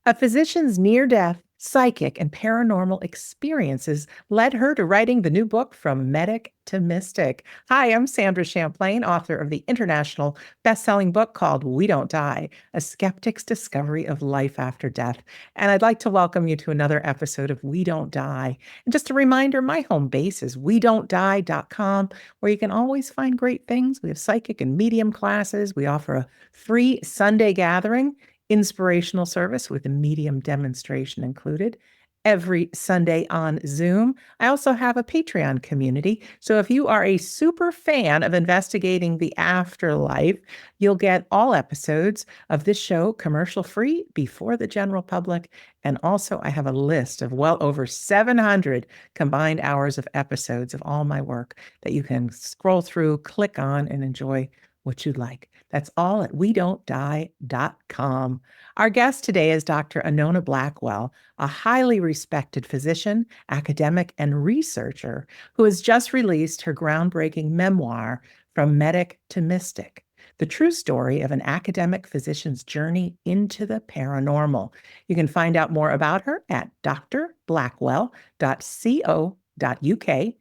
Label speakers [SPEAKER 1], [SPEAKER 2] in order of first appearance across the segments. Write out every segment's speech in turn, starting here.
[SPEAKER 1] A physician's near-death, psychic, and paranormal experiences led her to writing the new book, From Medic to Mystic. Hi, I'm Sandra Champlain, author of the international best-selling book called We Don't Die, A Skeptic's Discovery of Life After Death. And I'd like to welcome you to another episode of We Don't Die. And just a reminder, my home base is wedon'tdie.com, where you can always find great things. We have psychic and medium classes. We offer a free Sunday gathering, inspirational service with a medium demonstration included every Sunday on Zoom. I also have a Patreon community. So if you are a super fan of investigating the afterlife, you'll get all episodes of this show commercial free before the general public. And also I have a list of well over 700 combined hours of episodes of all my work that you can scroll through, click on, and enjoy what you'd like. That's all at wedon'tdie.com. Our guest today is Dr. Anona Blackwell, a highly respected physician, academic, and researcher who has just released her groundbreaking memoir, From Medic to Mystic, the true story of an academic physician's journey into the paranormal. You can find out more about her at drblackwell.co.uk.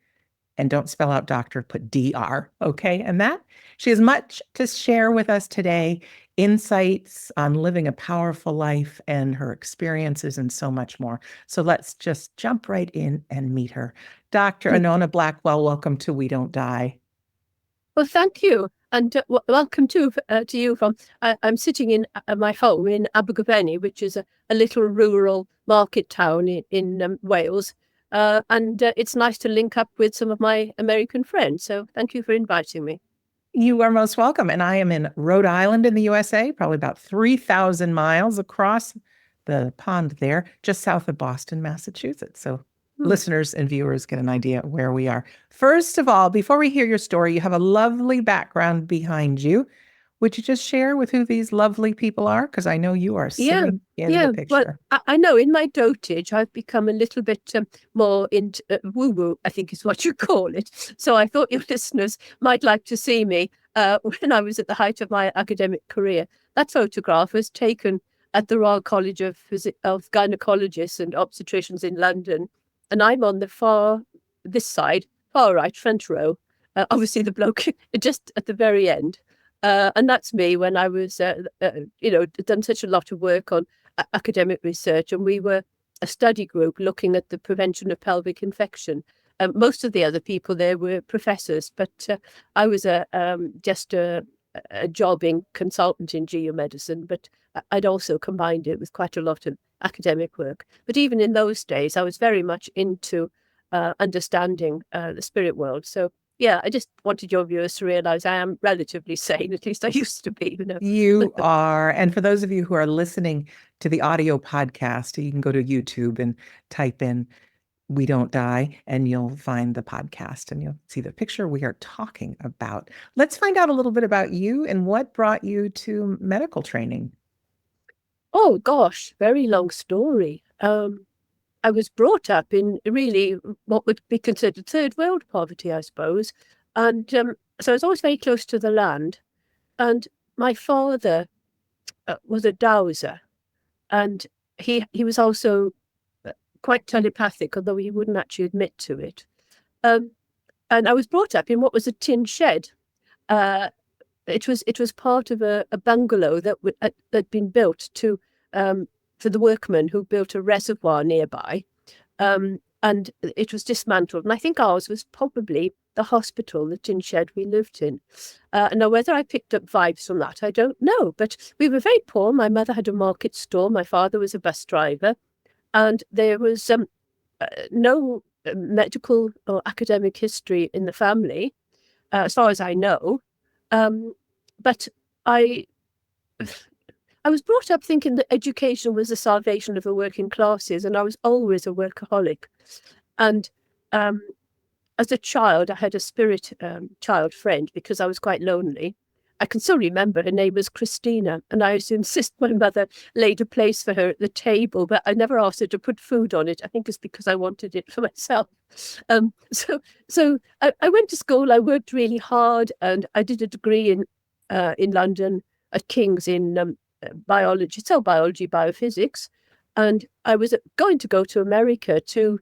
[SPEAKER 1] And don't spell out doctor, put DR, okay? And that, she has much to share with us today, insights on living a powerful life and her experiences and so much more. So let's just jump right in and meet her. Dr. Anona Blackwell, welcome to We Don't Die.
[SPEAKER 2] Well, thank you. And welcome to you from, I'm sitting in my home in Abergavenny, which is a little rural market town in Wales. And it's nice to link up with some of my American friends. So thank you for inviting me.
[SPEAKER 1] You are most welcome. And I am in Rhode Island in the USA, probably about 3,000 miles across the pond there, just south of Boston, Massachusetts. So listeners and viewers get an idea of where we are. First of all, before we hear your story, you have a lovely background behind you. Would you just share with who these lovely people are? Because I know you are sitting in the picture.
[SPEAKER 2] Well, I know in my dotage, I've become a little bit more into woo-woo, I think is what you call it. So I thought your listeners might like to see me when I was at the height of my academic career. That photograph was taken at the Royal College of Gynecologists and Obstetricians in London. And I'm on this side, far right, front row. Obviously, the bloke just at the very end. And that's me when I was, done such a lot of work on academic research. And we were a study group looking at the prevention of pelvic infection. Most of the other people there were professors, but I was just a jobbing consultant in geomedicine, but I'd also combined it with quite a lot of academic work. But even in those days, I was very much into understanding the spirit world. So yeah, I just wanted your viewers to realize I am relatively sane. At least I used to be.
[SPEAKER 1] You are. And for those of you who are listening to the audio podcast, you can go to YouTube and type in We Don't Die, and you'll find the podcast and you'll see the picture we are talking about. Let's find out a little bit about you and what brought you to medical training.
[SPEAKER 2] Oh, gosh, very long story. I was brought up in really what would be considered third world poverty, I suppose. And so I was always very close to the land. And my father was a dowser. And he was also quite telepathic, although he wouldn't actually admit to it. And I was brought up in what was a tin shed. It was part of a bungalow that had been built for the workmen who built a reservoir nearby, and it was dismantled. And I think ours was probably the hospital, the tin shed we lived in. Now, whether I picked up vibes from that, I don't know. But we were very poor. My mother had a market store. My father was a bus driver. And there was no medical or academic history in the family, as far as I know. But I was brought up thinking that education was the salvation of the working classes, and I was always a workaholic. And as a child, I had a spirit child friend because I was quite lonely. I can still remember her name was Christina, and I used to insist my mother laid a place for her at the table, but I never asked her to put food on it. I think it's because I wanted it for myself. So I went to school. I worked really hard, and I did a degree in London at King's in biology, cell biology, biophysics. And I was going to go to America to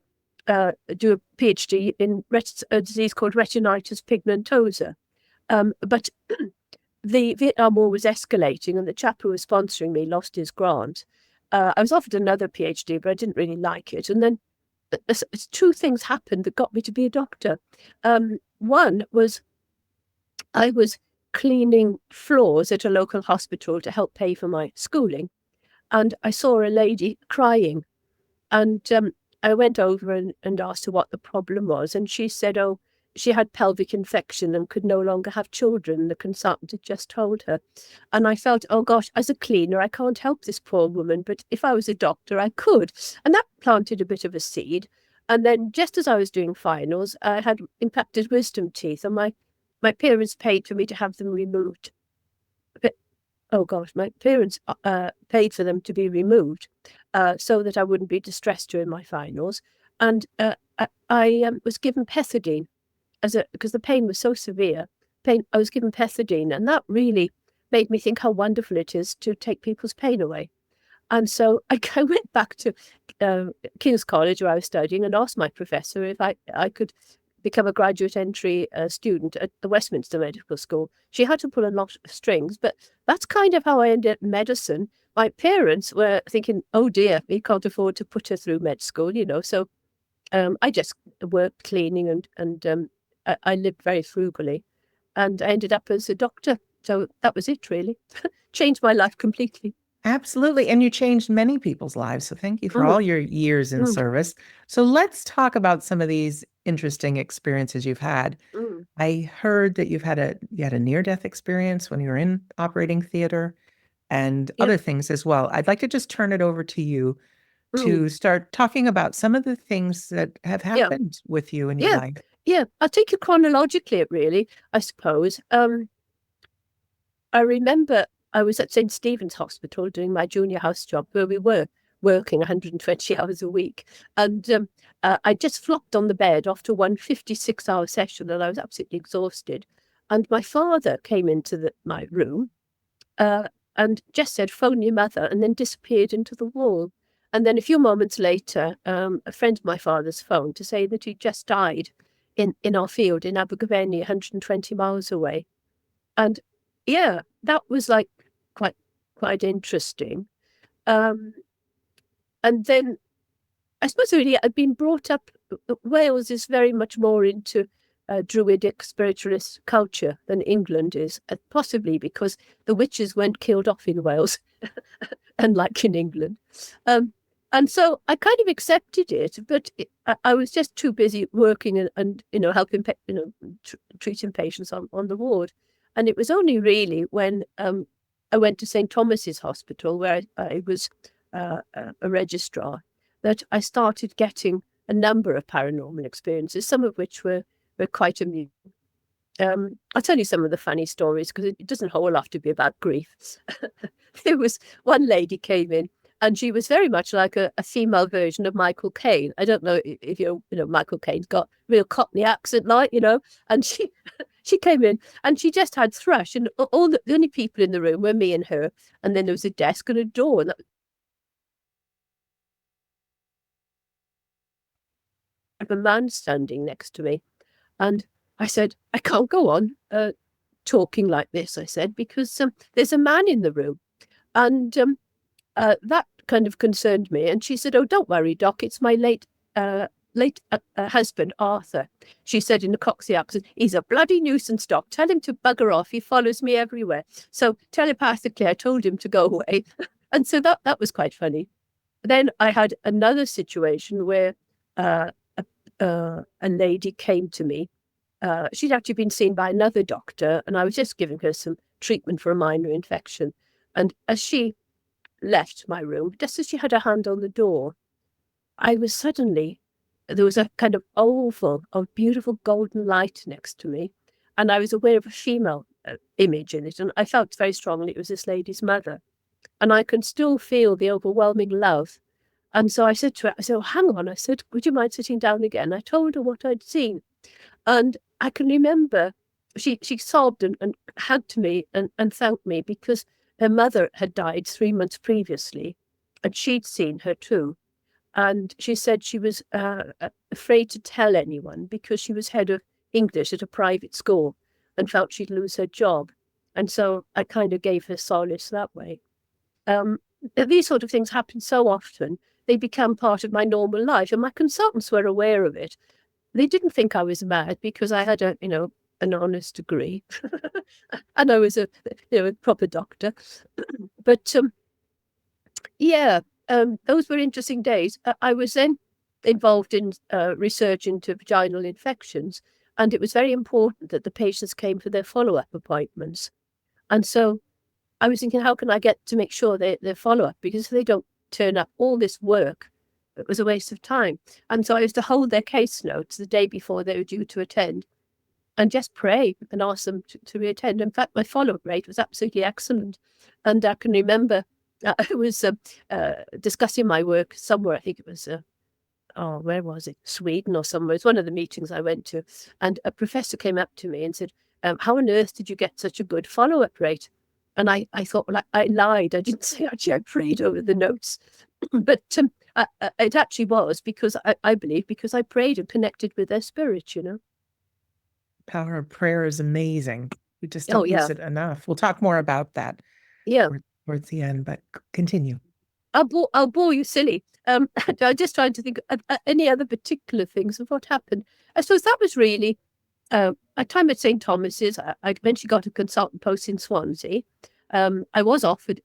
[SPEAKER 2] do a PhD in a disease called retinitis pigmentosa. But the Vietnam War was escalating, and the chap who was sponsoring me lost his grant. I was offered another PhD, but I didn't really like it. And then two things happened that got me to be a doctor. One was I was cleaning floors at a local hospital to help pay for my schooling, and I saw a lady crying. And I went over and asked her what the problem was. And she said, oh, she had pelvic infection and could no longer have children. The consultant had just told her. And I felt, oh gosh, as a cleaner, I can't help this poor woman. But if I was a doctor, I could. And that planted a bit of a seed. And then just as I was doing finals, I had impacted wisdom teeth. And my parents paid for me to have them removed. Oh gosh, my parents paid for them to be removed so that I wouldn't be distressed during my finals. And I was given pethidine because the pain was so severe. I was given pethidine, and that really made me think how wonderful it is to take people's pain away. And so I went back to King's College where I was studying and asked my professor if I could become a graduate entry student at the Westminster Medical School. She had to pull a lot of strings, but that's kind of how I ended up in medicine. My parents were thinking, oh dear, we can't afford to put her through med school, So I just worked cleaning and I lived very frugally, and I ended up as a doctor. So that was it, really. Changed my life completely.
[SPEAKER 1] Absolutely. And you changed many people's lives. So thank you for all your years in service. So let's talk about some of these interesting experiences you've had. I heard that you had a near-death experience when you were in operating theater and other things as well. I'd like to just turn it over to you to start talking about some of the things that have happened with you in your life.
[SPEAKER 2] Yeah, I'll take you chronologically, really, I suppose. I remember I was at St. Stephen's Hospital doing my junior house job, where we were working 120 hours a week. And I just flopped on the bed after one 56-hour session, and I was absolutely exhausted. And my father came into my room and just said, phone your mother, and then disappeared into the wall. And then a few moments later, a friend of my father's phoned to say that he just died in our field in Abergavenny, 120 miles away. And yeah, that was like quite interesting. And then I suppose really I've been brought up, Wales is very much more into Druidic spiritualist culture than England is, possibly because the witches weren't killed off in Wales, unlike in England. And so I kind of accepted it, but I was just too busy working and helping, treating patients on the ward. And it was only really when I went to St. Thomas's Hospital, where I was a registrar, that I started getting a number of paranormal experiences, some of which were quite amusing. I'll tell you some of the funny stories, because it doesn't all have to be about grief. There was one lady came in, and she was very much like a female version of Michael Caine. I don't know if Michael Caine's got real Cockney accent, and she came in and she just had thrush, and all the only people in the room were me and her, and then there was a desk and a door, and a man standing next to me. And I said, I can't go on talking like this, I said, because there's a man in the room. And that kind of concerned me. And she said, oh, don't worry, Doc, it's my late husband, Arthur. She said in a Cockney accent, he's a bloody nuisance, Doc. Tell him to bugger off. He follows me everywhere. So telepathically, I told him to go away. And so that was quite funny. Then I had another situation where a lady came to me. She'd actually been seen by another doctor, and I was just giving her some treatment for a minor infection. And as she left my room, just as she had her hand on the door, there was a kind of oval of beautiful golden light next to me, and I was aware of a female image in it, and I felt very strongly it was this lady's mother. And I can still feel the overwhelming love. And so I said to her, oh, hang on, I said, would you mind sitting down again? I told her what I'd seen. And I can remember she sobbed and hugged me and thanked me, because her mother had died 3 months previously. and she'd seen her too. And she said she was afraid to tell anyone because she was head of English at a private school and felt she'd lose her job. And so I kind of gave her solace that way. These sort of things happen so often, they become part of my normal life. And my consultants were aware of it. They didn't think I was mad because I had an honest degree and I was a proper doctor. But yeah, those were interesting days. I was then involved in research into vaginal infections, and it was very important that the patients came for their follow-up appointments. And so I was thinking, how can I get to make sure their follow-up? Because if they don't turn up, all this work, it was a waste of time. And so I used to hold their case notes the day before they were due to attend and just pray and ask them to reattend. In fact, my follow-up rate was absolutely excellent. And I can remember I was discussing my work somewhere. I think it was, where was it? Sweden or somewhere. It's one of the meetings I went to. And a professor came up to me and said, how on earth did you get such a good follow-up rate? And I thought, well, I lied. I didn't say actually I prayed over the notes. But it actually was because I believe because I prayed and connected with their spirit,
[SPEAKER 1] Power of prayer is amazing. We just don't use it enough. We'll talk more about that towards the end, but continue.
[SPEAKER 2] I'll bore you silly. I'm just trying to think of any other particular things of what happened. I suppose that was really my time at St. Thomas's. I eventually got a consultant post in Swansea. I was offered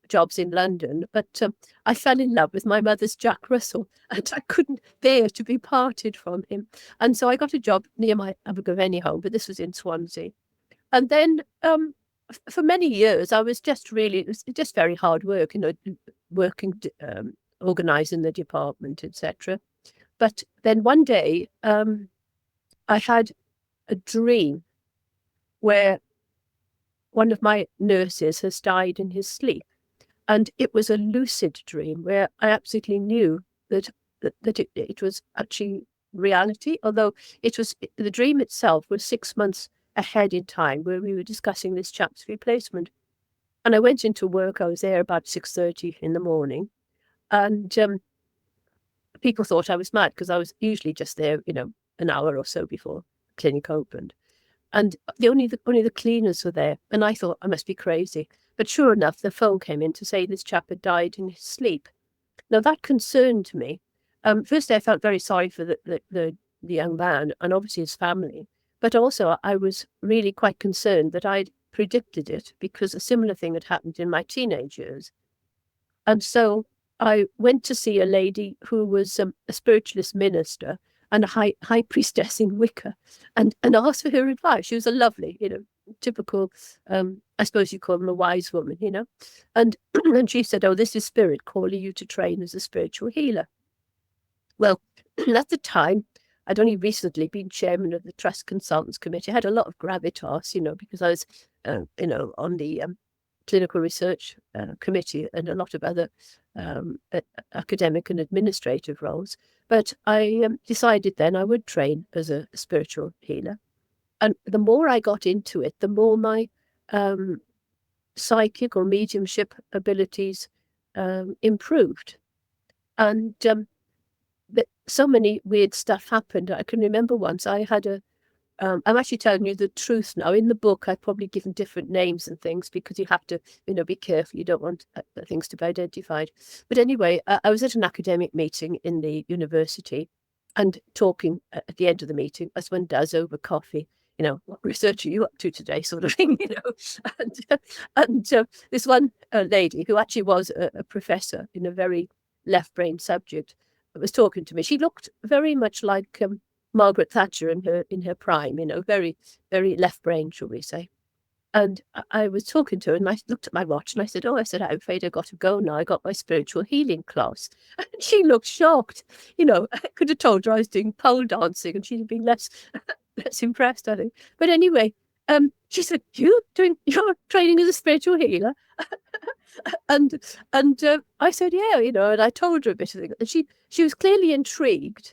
[SPEAKER 2] jobs in London, but I fell in love with my mother's Jack Russell, and I couldn't bear to be parted from him. And so I got a job near my Abergavenny home, but this was in Swansea. And then for many years, I was it was just very hard work, working, organising the department, etc. But then one day, I had a dream where one of my nurses has died in his sleep. And it was a lucid dream where I absolutely knew that it was actually reality, although the dream itself was 6 months ahead in time where we were discussing this chap's replacement. And I went into work. I was there about 6:30 in the morning. And people thought I was mad because I was usually just there, an hour or so before clinic opened. And only the cleaners were there. And I thought I must be crazy. But sure enough, the phone came in to say this chap had died in his sleep. Now, that concerned me. Firstly, I felt very sorry for the young man and obviously his family. But also, I was really quite concerned that I'd predicted it because a similar thing had happened in my teenage years. And so I went to see a lady who was a spiritualist minister and a high priestess in Wicca, and asked for her advice. She was a lovely, typical, I suppose you call them a wise woman, and and she said, "Oh, this is spirit calling you to train as a spiritual healer." Well, at the time, I'd only recently been chairman of the Trust Consultants Committee. I had a lot of gravitas, because I was, on the clinical research committee and a lot of other academic and administrative roles. But I decided then I would train as a spiritual healer. And the more I got into it, the more my psychic or mediumship abilities improved. And so many weird stuff happened. I can remember once I had I'm actually telling you the truth now. In the book, I've probably given different names and things because you have to, be careful. You don't want things to be identified. But anyway, I was at an academic meeting in the university and talking at the end of the meeting, as one does over coffee, what research are you up to today, sort of thing, And this one lady who actually was a professor in a very left-brain subject was talking to me. She looked very much like Margaret Thatcher in her prime, very, very left brain, shall we say. And I was talking to her and I looked at my watch and I said, I'm afraid I got to go now. I got my spiritual healing class. And she looked shocked. I could have told her I was doing pole dancing and she'd have been less impressed, I think. But anyway, she said, you're training as a spiritual healer? and I said, yeah, and I told her a bit of it. And she was clearly intrigued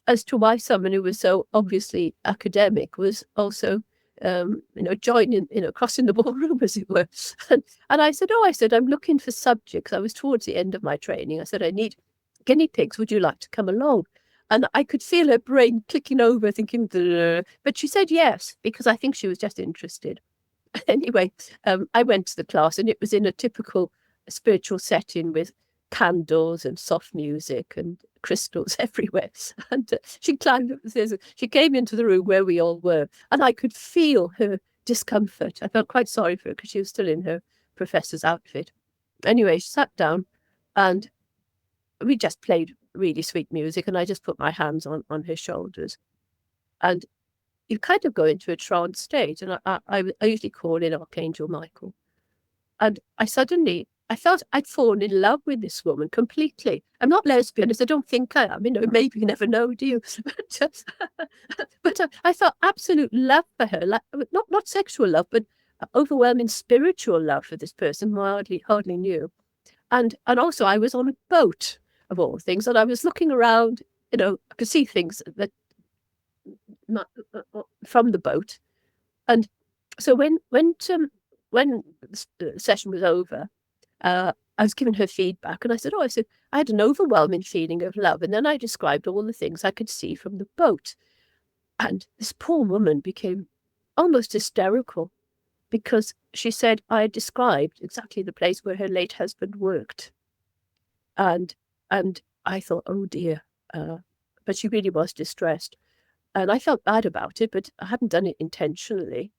[SPEAKER 2] as to why someone who was so obviously academic was also joining, crossing the ballroom, as it were. And I said, I'm looking for subjects. I was towards the end of my training. I said, I need guinea pigs. Would you like to come along? And I could feel her brain clicking over, thinking, duh. But she said yes, because I think she was just interested. Anyway, I went to the class, and it was in a typical spiritual setting with candles and soft music and crystals everywhere. And she climbed up the stairs. She came into the room where we all were, and I could feel her discomfort. I felt quite sorry for her because she was still in her professor's outfit. Anyway, she sat down, and we just played really sweet music, and I just put my hands on her shoulders. And you kind of go into a trance state, and I usually call in Archangel Michael. And I felt I'd fallen in love with this woman completely. I'm not lesbian, as I don't think I am. Maybe you never know, do you? But I felt absolute love for her, like not sexual love, but overwhelming spiritual love for this person who I hardly knew. And also I was on a boat, of all things, and I was looking around. I could see things that from the boat. And so when the session was over, I was giving her feedback, and I said, I had an overwhelming feeling of love. And then I described all the things I could see from the boat. And this poor woman became almost hysterical, because she said I had described exactly the place where her late husband worked. And I thought, oh dear. But she really was distressed. And I felt bad about it, but I hadn't done it intentionally.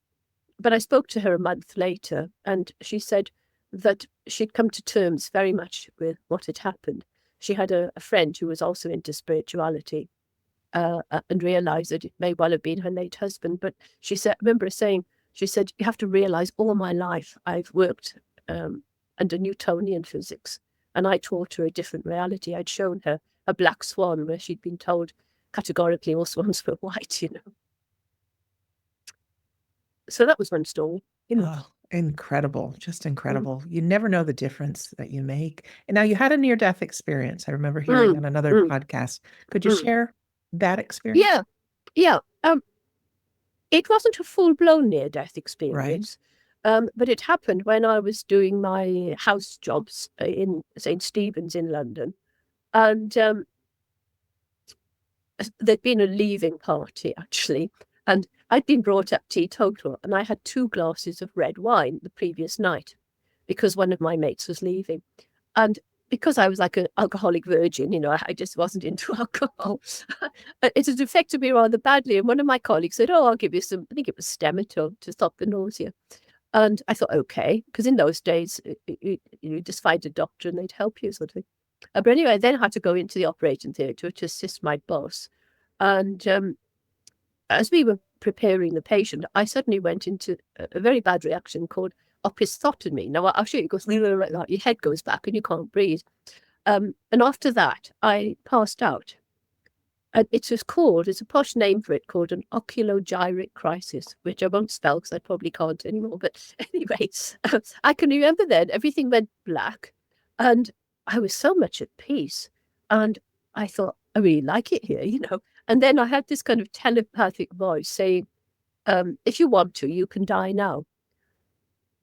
[SPEAKER 2] But I spoke to her a month later, and she said that she'd come to terms very much with what had happened. She had a friend who was also into spirituality, and realized that it may well have been her late husband. But she said, I remember her saying, she said, you have to realize all my life I've worked under Newtonian physics, and I taught her a different reality. I'd shown her a black swan where she'd been told categorically all swans were white, So that was one story.
[SPEAKER 1] Oh, incredible. Just incredible. You never know the difference that you make. And now you had a near-death experience. I remember hearing on another podcast. Could you share that experience?
[SPEAKER 2] Yeah. It wasn't a full-blown near-death experience, but it happened when I was doing my house jobs in St. Stephen's in London. And there'd been a leaving party, actually. And I'd been brought up teetotal, and I had 2 glasses of red wine the previous night because one of my mates was leaving. And because I was like an alcoholic virgin, I just wasn't into alcohol. It had affected me rather badly. And one of my colleagues said, I'll give you some, I think it was Stemitol to stop the nausea. And I thought, okay, because in those days, you just find a doctor and they'd help you, sort of thing. But anyway, I then had to go into the operating theatre to assist my boss. And as we were preparing the patient, I suddenly went into a very bad reaction called opisthotomy. Now, I'll show you, it goes like that. Your head goes back and you can't breathe. And after that, I passed out. And it's a posh name for it, called an oculogyric crisis, which I won't spell because I probably can't anymore. But anyway, I can remember then everything went black, and I was so much at peace. And I thought, I really like it here, And then I had this kind of telepathic voice saying, if you want to, you can die now.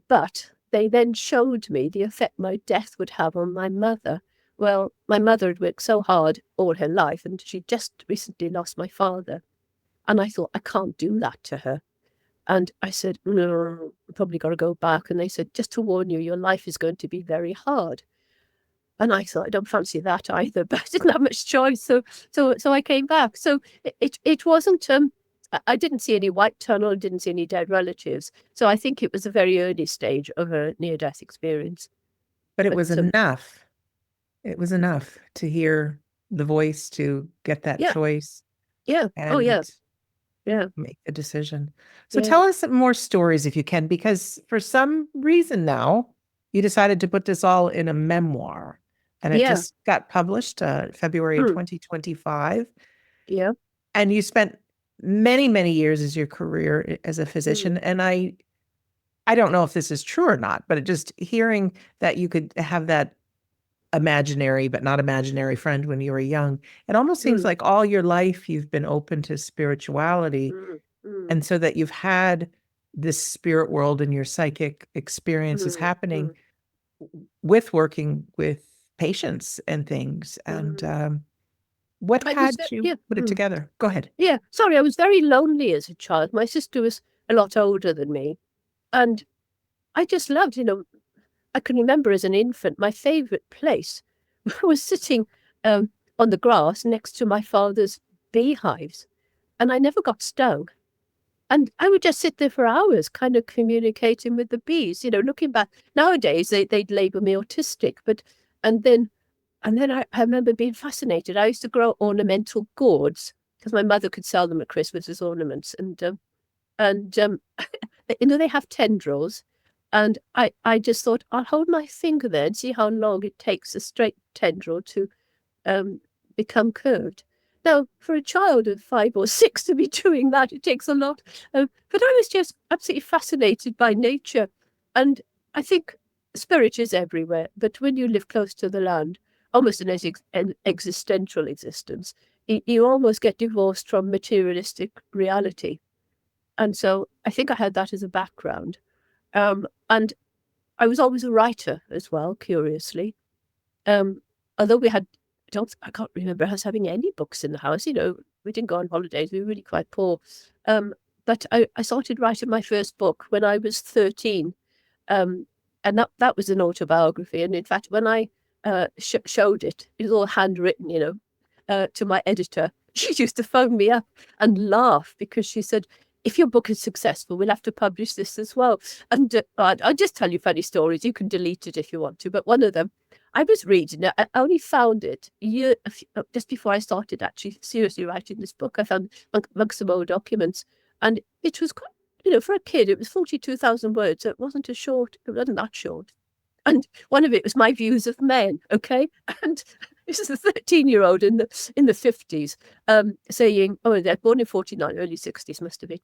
[SPEAKER 2] But they then showed me the effect my death would have on my mother. Well, my mother had worked so hard all her life, and she just recently lost my father. And I thought, I can't do that to her. And I said, no, probably got to go back. And they said, just to warn you, your life is going to be very hard. And I thought, I don't fancy that either, but I didn't have much choice. So I came back. So it wasn't, I didn't see any white tunnel, didn't see any dead relatives. So I think it was a very early stage of a near-death experience.
[SPEAKER 1] But it was enough. It was enough to hear the voice, to get that choice.
[SPEAKER 2] Yeah.
[SPEAKER 1] Yeah. Make a decision. So tell us some more stories if you can, because for some reason now you decided to put this all in a memoir, and it just got published February of 2025.
[SPEAKER 2] Yeah.
[SPEAKER 1] And you spent many, many years as your career as a physician. And I don't know if this is true or not, but just hearing that you could have that imaginary but not imaginary friend when you were young, it almost seems like all your life you've been open to spirituality, and so that you've had this spirit world and your psychic experience is happening with working with patients and things. And what had you put it together? Go ahead.
[SPEAKER 2] Yeah, sorry, I was very lonely as a child. My sister was a lot older than me, and I just loved, I can remember as an infant, my favourite place was sitting on the grass next to my father's beehives, and I never got stung. And I would just sit there for hours, kind of communicating with the bees. Looking back nowadays, they'd label me autistic, and then I remember being fascinated. I used to grow ornamental gourds because my mother could sell them at Christmas as ornaments, and they have tendrils, and I just thought I'll hold my finger there and see how long it takes a straight tendril to become curved. Now, for a child of 5 or 6 to be doing that, it takes a lot. But I was just absolutely fascinated by nature. And I think spirit is everywhere. But when you live close to the land, almost an existential existence, you almost get divorced from materialistic reality. And so I think I had that as a background. And I was always a writer as well, curiously. Although I can't remember us having any books in the house. We didn't go on holidays. We were really quite poor. But I started writing my first book when I was 13. And that was an autobiography. And in fact, when I showed it, it was all handwritten, to my editor. She used to phone me up and laugh because she said, if your book is successful, we'll have to publish this as well. And I'll just tell you funny stories. You can delete it if you want to. But one of them, I was reading it. I only found it just before I started actually seriously writing this book. I found amongst some old documents. And it was quite, for a kid, it was 42,000 words. So it wasn't that short. And one of it was my views of men, okay? And this is a 13-year-old in the 50s saying, they're born in 49, early 60s must have been.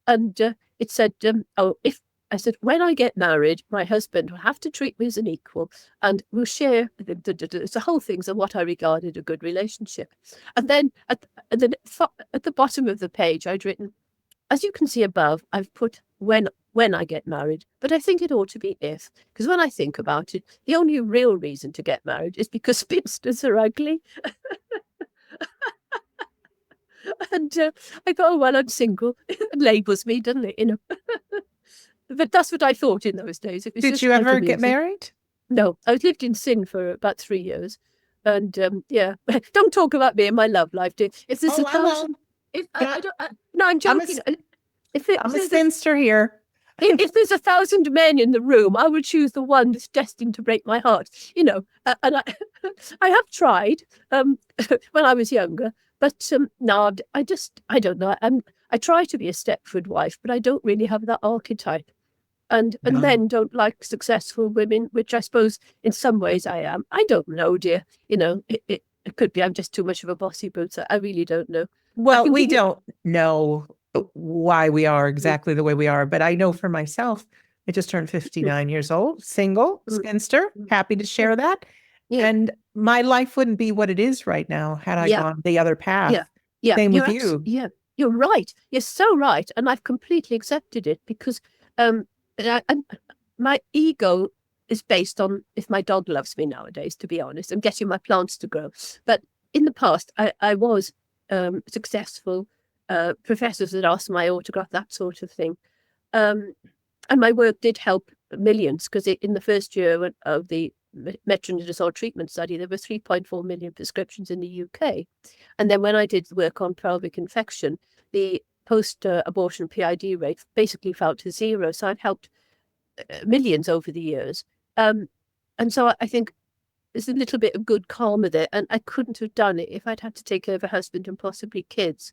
[SPEAKER 2] And it said, I said, when I get married, my husband will have to treat me as an equal and we'll share the whole things of what I regarded a good relationship. And then at the bottom of the page, I'd written, as you can see above, I've put when I get married, but I think it ought to be if, because when I think about it, the only real reason to get married is because spinsters are ugly. And I thought, well, I'm single. It labels me, doesn't it? But that's what I thought in those days. It was
[SPEAKER 1] Did you ever get married?
[SPEAKER 2] No, I lived in sin for about 3 years. And yeah, don't talk about me and my love life, dear. If there's a thousand... no, I'm joking.
[SPEAKER 1] I'm a spinster here.
[SPEAKER 2] If there's 1,000 men in the room, I would choose the one that's destined to break my heart. And I have tried when I was younger, but no, I don't know. I try to be a Stepford wife, but I don't really have that archetype. And men don't like successful women, which I suppose in some ways I am. I don't know, dear. It could be I'm just too much of a bossy boots. I really don't know.
[SPEAKER 1] Well, we don't know why we are exactly the way we are, but I know for myself, I just turned 59 years old, single, spinster, happy to share that. Yeah. And my life wouldn't be what it is right now had I gone the other path.
[SPEAKER 2] Yeah.
[SPEAKER 1] Same with you.
[SPEAKER 2] Yeah, you're right. You're so right. And I've completely accepted it because my ego is based on if my dog loves me nowadays, to be honest. I'm getting my plants to grow. But in the past, I was successful. Professors that asked my autograph, that sort of thing. And my work did help millions because in the first year of the metronidazole treatment study, there were 3.4 million prescriptions in the UK. And then when I did work on pelvic infection, the post-abortion PID rate basically fell to 0. So I've helped millions over the years. And so I think there's a little bit of good karma there. And I couldn't have done it if I'd had to take care of a husband and possibly kids.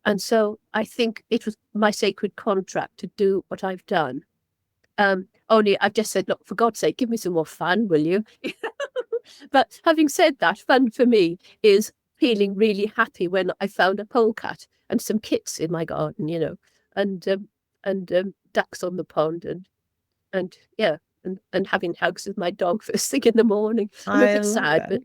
[SPEAKER 2] And so I think it was my sacred contract to do what I've done. Only I've just said, look, for God's sake, give me some more fun, will you? But having said that, fun for me is feeling really happy when I found a polecat and some kits in my garden, and ducks on the pond and having hugs with my dog first thing in the morning. I'm a bit sad, but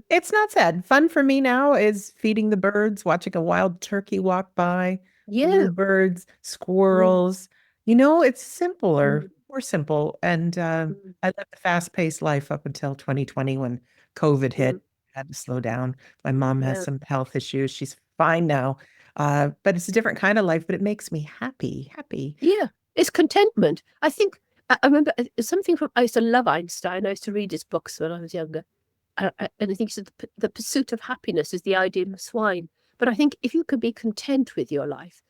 [SPEAKER 1] it's not sad. Fun for me now is feeding the birds, watching a wild turkey walk by, bluebirds, squirrels, It's simpler,
[SPEAKER 2] Mm,
[SPEAKER 1] more simple. And
[SPEAKER 2] mm,
[SPEAKER 1] I lived a fast-paced life up until 2020 when COVID hit.
[SPEAKER 2] mm.
[SPEAKER 1] I had to slow down. My mom has
[SPEAKER 2] Yeah.
[SPEAKER 1] some health issues. She's fine now. But it's a different kind of life, but it makes me happy, happy.
[SPEAKER 2] Yeah, it's contentment. I think I remember something from I used to love Einstein. I used to read his books when I was younger, and I think he said the pursuit of happiness is the ideal of swine. But I think if you can be content with your life,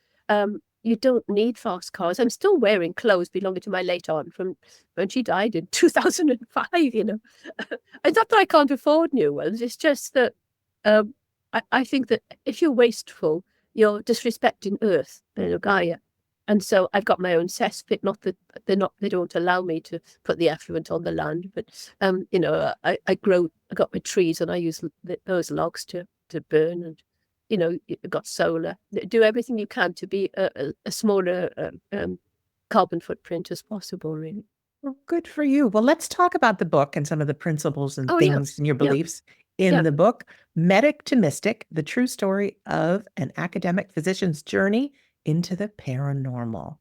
[SPEAKER 2] you don't need fast cars. I'm still wearing clothes belonging to my late aunt from when she died in 2005. It's not that I can't afford new ones. It's just that um, I think that if you're wasteful, you're disrespecting Earth, Gaia. And so I've got my own cesspit. Not that they don't allow me to put the effluent on the land, but I got my trees and I use those logs to burn, and you've got solar. Do everything you can to be a smaller carbon footprint as possible, really.
[SPEAKER 1] Well, good for you. Well, let's talk about the book and some of the principles and
[SPEAKER 2] Oh yeah,
[SPEAKER 1] things and your
[SPEAKER 2] yeah,
[SPEAKER 1] beliefs in
[SPEAKER 2] yeah,
[SPEAKER 1] the book, Medic to Mystic, the true story of an academic physician's journey into the paranormal.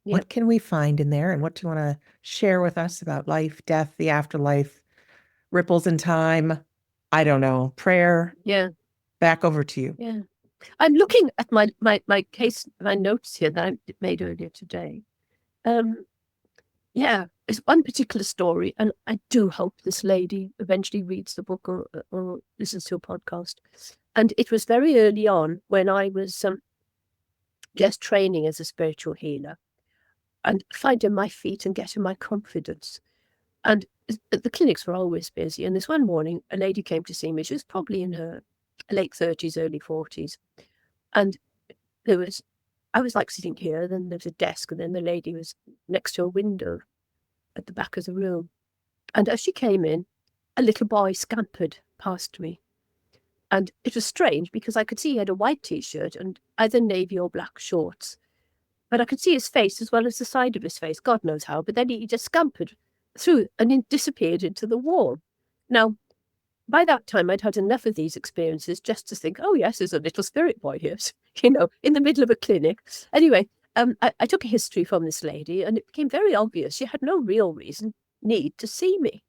[SPEAKER 2] yeah,
[SPEAKER 1] What can we find in there? And what do you want to share with us about life, death, the afterlife, ripples in time? I don't know, prayer.
[SPEAKER 2] yeah,
[SPEAKER 1] Back over to you.
[SPEAKER 2] yeah. I'm looking at my notes here that I made earlier today. Um, yeah, it's one particular story, and I do hope this lady eventually reads the book or listens to a podcast. And it was very early on when I was just training as a spiritual healer and finding my feet and getting my confidence. And the clinics were always busy. And this one morning, a lady came to see me. She was probably in her late 30s, early 40s. And I was like sitting here, then there was a desk, and then the lady was next to a window at the back of the room. And as she came in, a little boy scampered past me. And it was strange because I could see he had a white t shirt and either navy or black shorts. But I could see his face as well as the side of his face, God knows how. But then he just scampered through and disappeared into the wall. Now, by that time, I'd had enough of these experiences just to think, oh, yes, there's a little spirit boy here, in the middle of a clinic. Anyway, I took a history from this lady, and it became very obvious she had no real need to see me.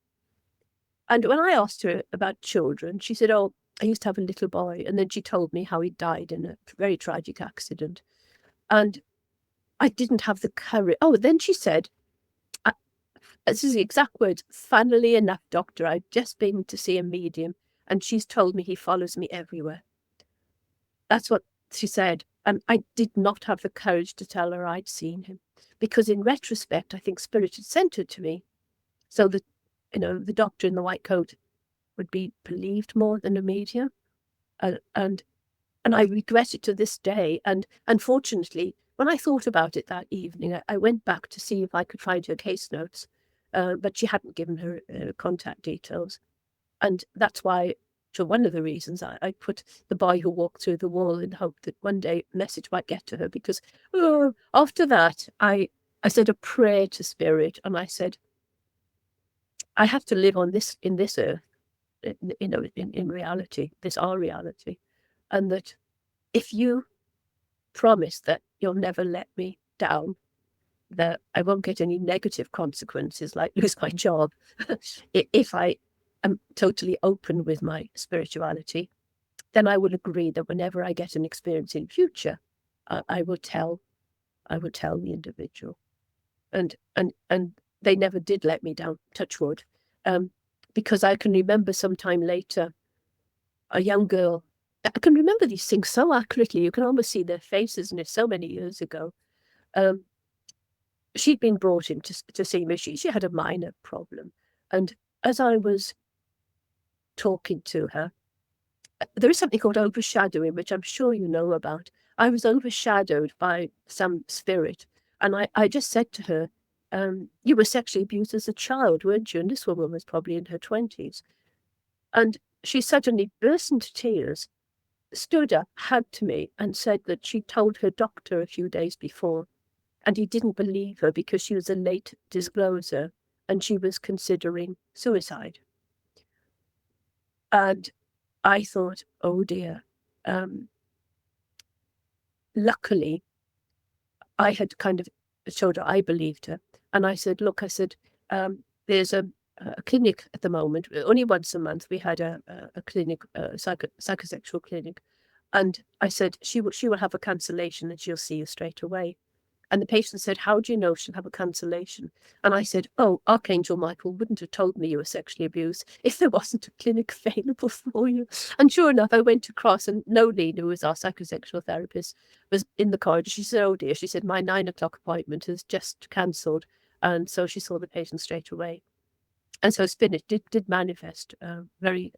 [SPEAKER 2] And when I asked her about children, she said, oh, I used to have a little boy. And then she told me how he died in a very tragic accident. And I didn't have the courage. Oh, then she said, this is the exact words, funnily enough, doctor, I've just been to see a medium and she's told me he follows me everywhere. That's what she said. And I did not have the courage to tell her I'd seen him because in retrospect, I think spirit had sent her to me so that, the doctor in the white coat would be believed more than a medium. And I regret it to this day. And unfortunately, when I thought about it that evening, I went back to see if I could find her case notes, but she hadn't given her contact details. And that's why, for one of the reasons, I put the boy who walked through the wall in hope that one day a message might get to her. Because after that, I said a prayer to spirit, and I said, I have to live in this earth, in reality, this our reality, and that if you promise that you'll never let me down, that I won't get any negative consequences like lose my job, if I am totally open with my spirituality, then I will agree that whenever I get an experience in future, I will tell the individual, and they never did let me down. Touch wood, because I can remember sometime later a young girl. I can remember these things so accurately. You can almost see their faces, and it's so many years ago. Um, she'd been brought in to see me. She had a minor problem. And as I was talking to her, there is something called overshadowing, which I'm sure you know about. I was overshadowed by some spirit. And I just said to her, you were sexually abused as a child, weren't you? And this woman was probably in her 20s. And she suddenly burst into tears, stood up, hugged me, and said that she told her doctor a few days before, and he didn't believe her because she was a late discloser and she was considering suicide. And I thought, oh dear. Luckily, I had kind of showed her I believed her. And I said, look, I said, there's a clinic at the moment. Only once a month we had a clinic, psychosexual clinic. And I said, she will have a cancellation and she'll see you straight away. And the patient said, how do you know she'll have a cancellation? And I said, oh, Archangel Michael wouldn't have told me you were sexually abused if there wasn't a clinic available for you. And sure enough, I went across and Nolene, who was our psychosexual therapist, was in the corridor. She said, oh dear, she said, my 9 o'clock appointment is just cancelled. And so she saw the patient straight away. And so Spinach did manifest very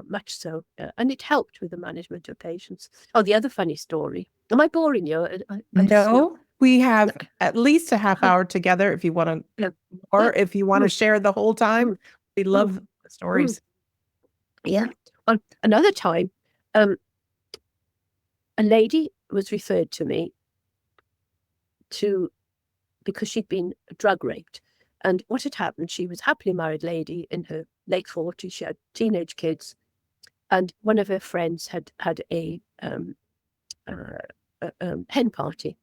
[SPEAKER 2] much so. And it helped with the management of patients. Oh, the other funny story. Am I boring you?
[SPEAKER 1] No, we have at least a half hour together if you want to, or if you want to share the whole time. We love the stories.
[SPEAKER 2] Yeah. Another time, a lady was referred to me because she'd been drug raped. And what had happened, she was a happily married lady in her late 40s. She had teenage kids. And one of her friends had a hen party.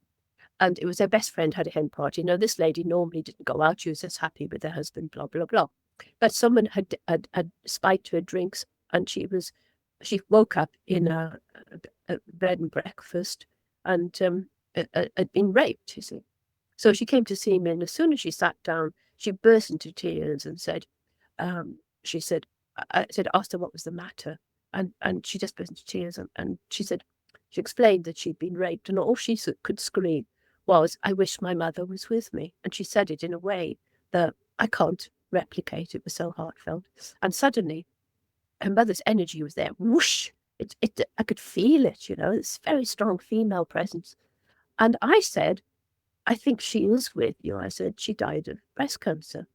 [SPEAKER 2] And it was her best friend had a hen party. Now, this lady normally didn't go out. She was just happy with her husband, blah, blah, blah. But someone had spiked her drinks, and she woke up in a bed and breakfast and had been raped, you see. So she came to see me, and as soon as she sat down, she burst into tears and said, she said, I asked her what was the matter. And she just burst into tears. And she said, she explained that she'd been raped, and all she could scream was, I wish my mother was with me. And she said it in a way that I can't replicate. It was so heartfelt. And suddenly, her mother's energy was there. Whoosh! I could feel it, you know, it's very strong female presence. And I said, I think she is with you. I said, she died of breast cancer.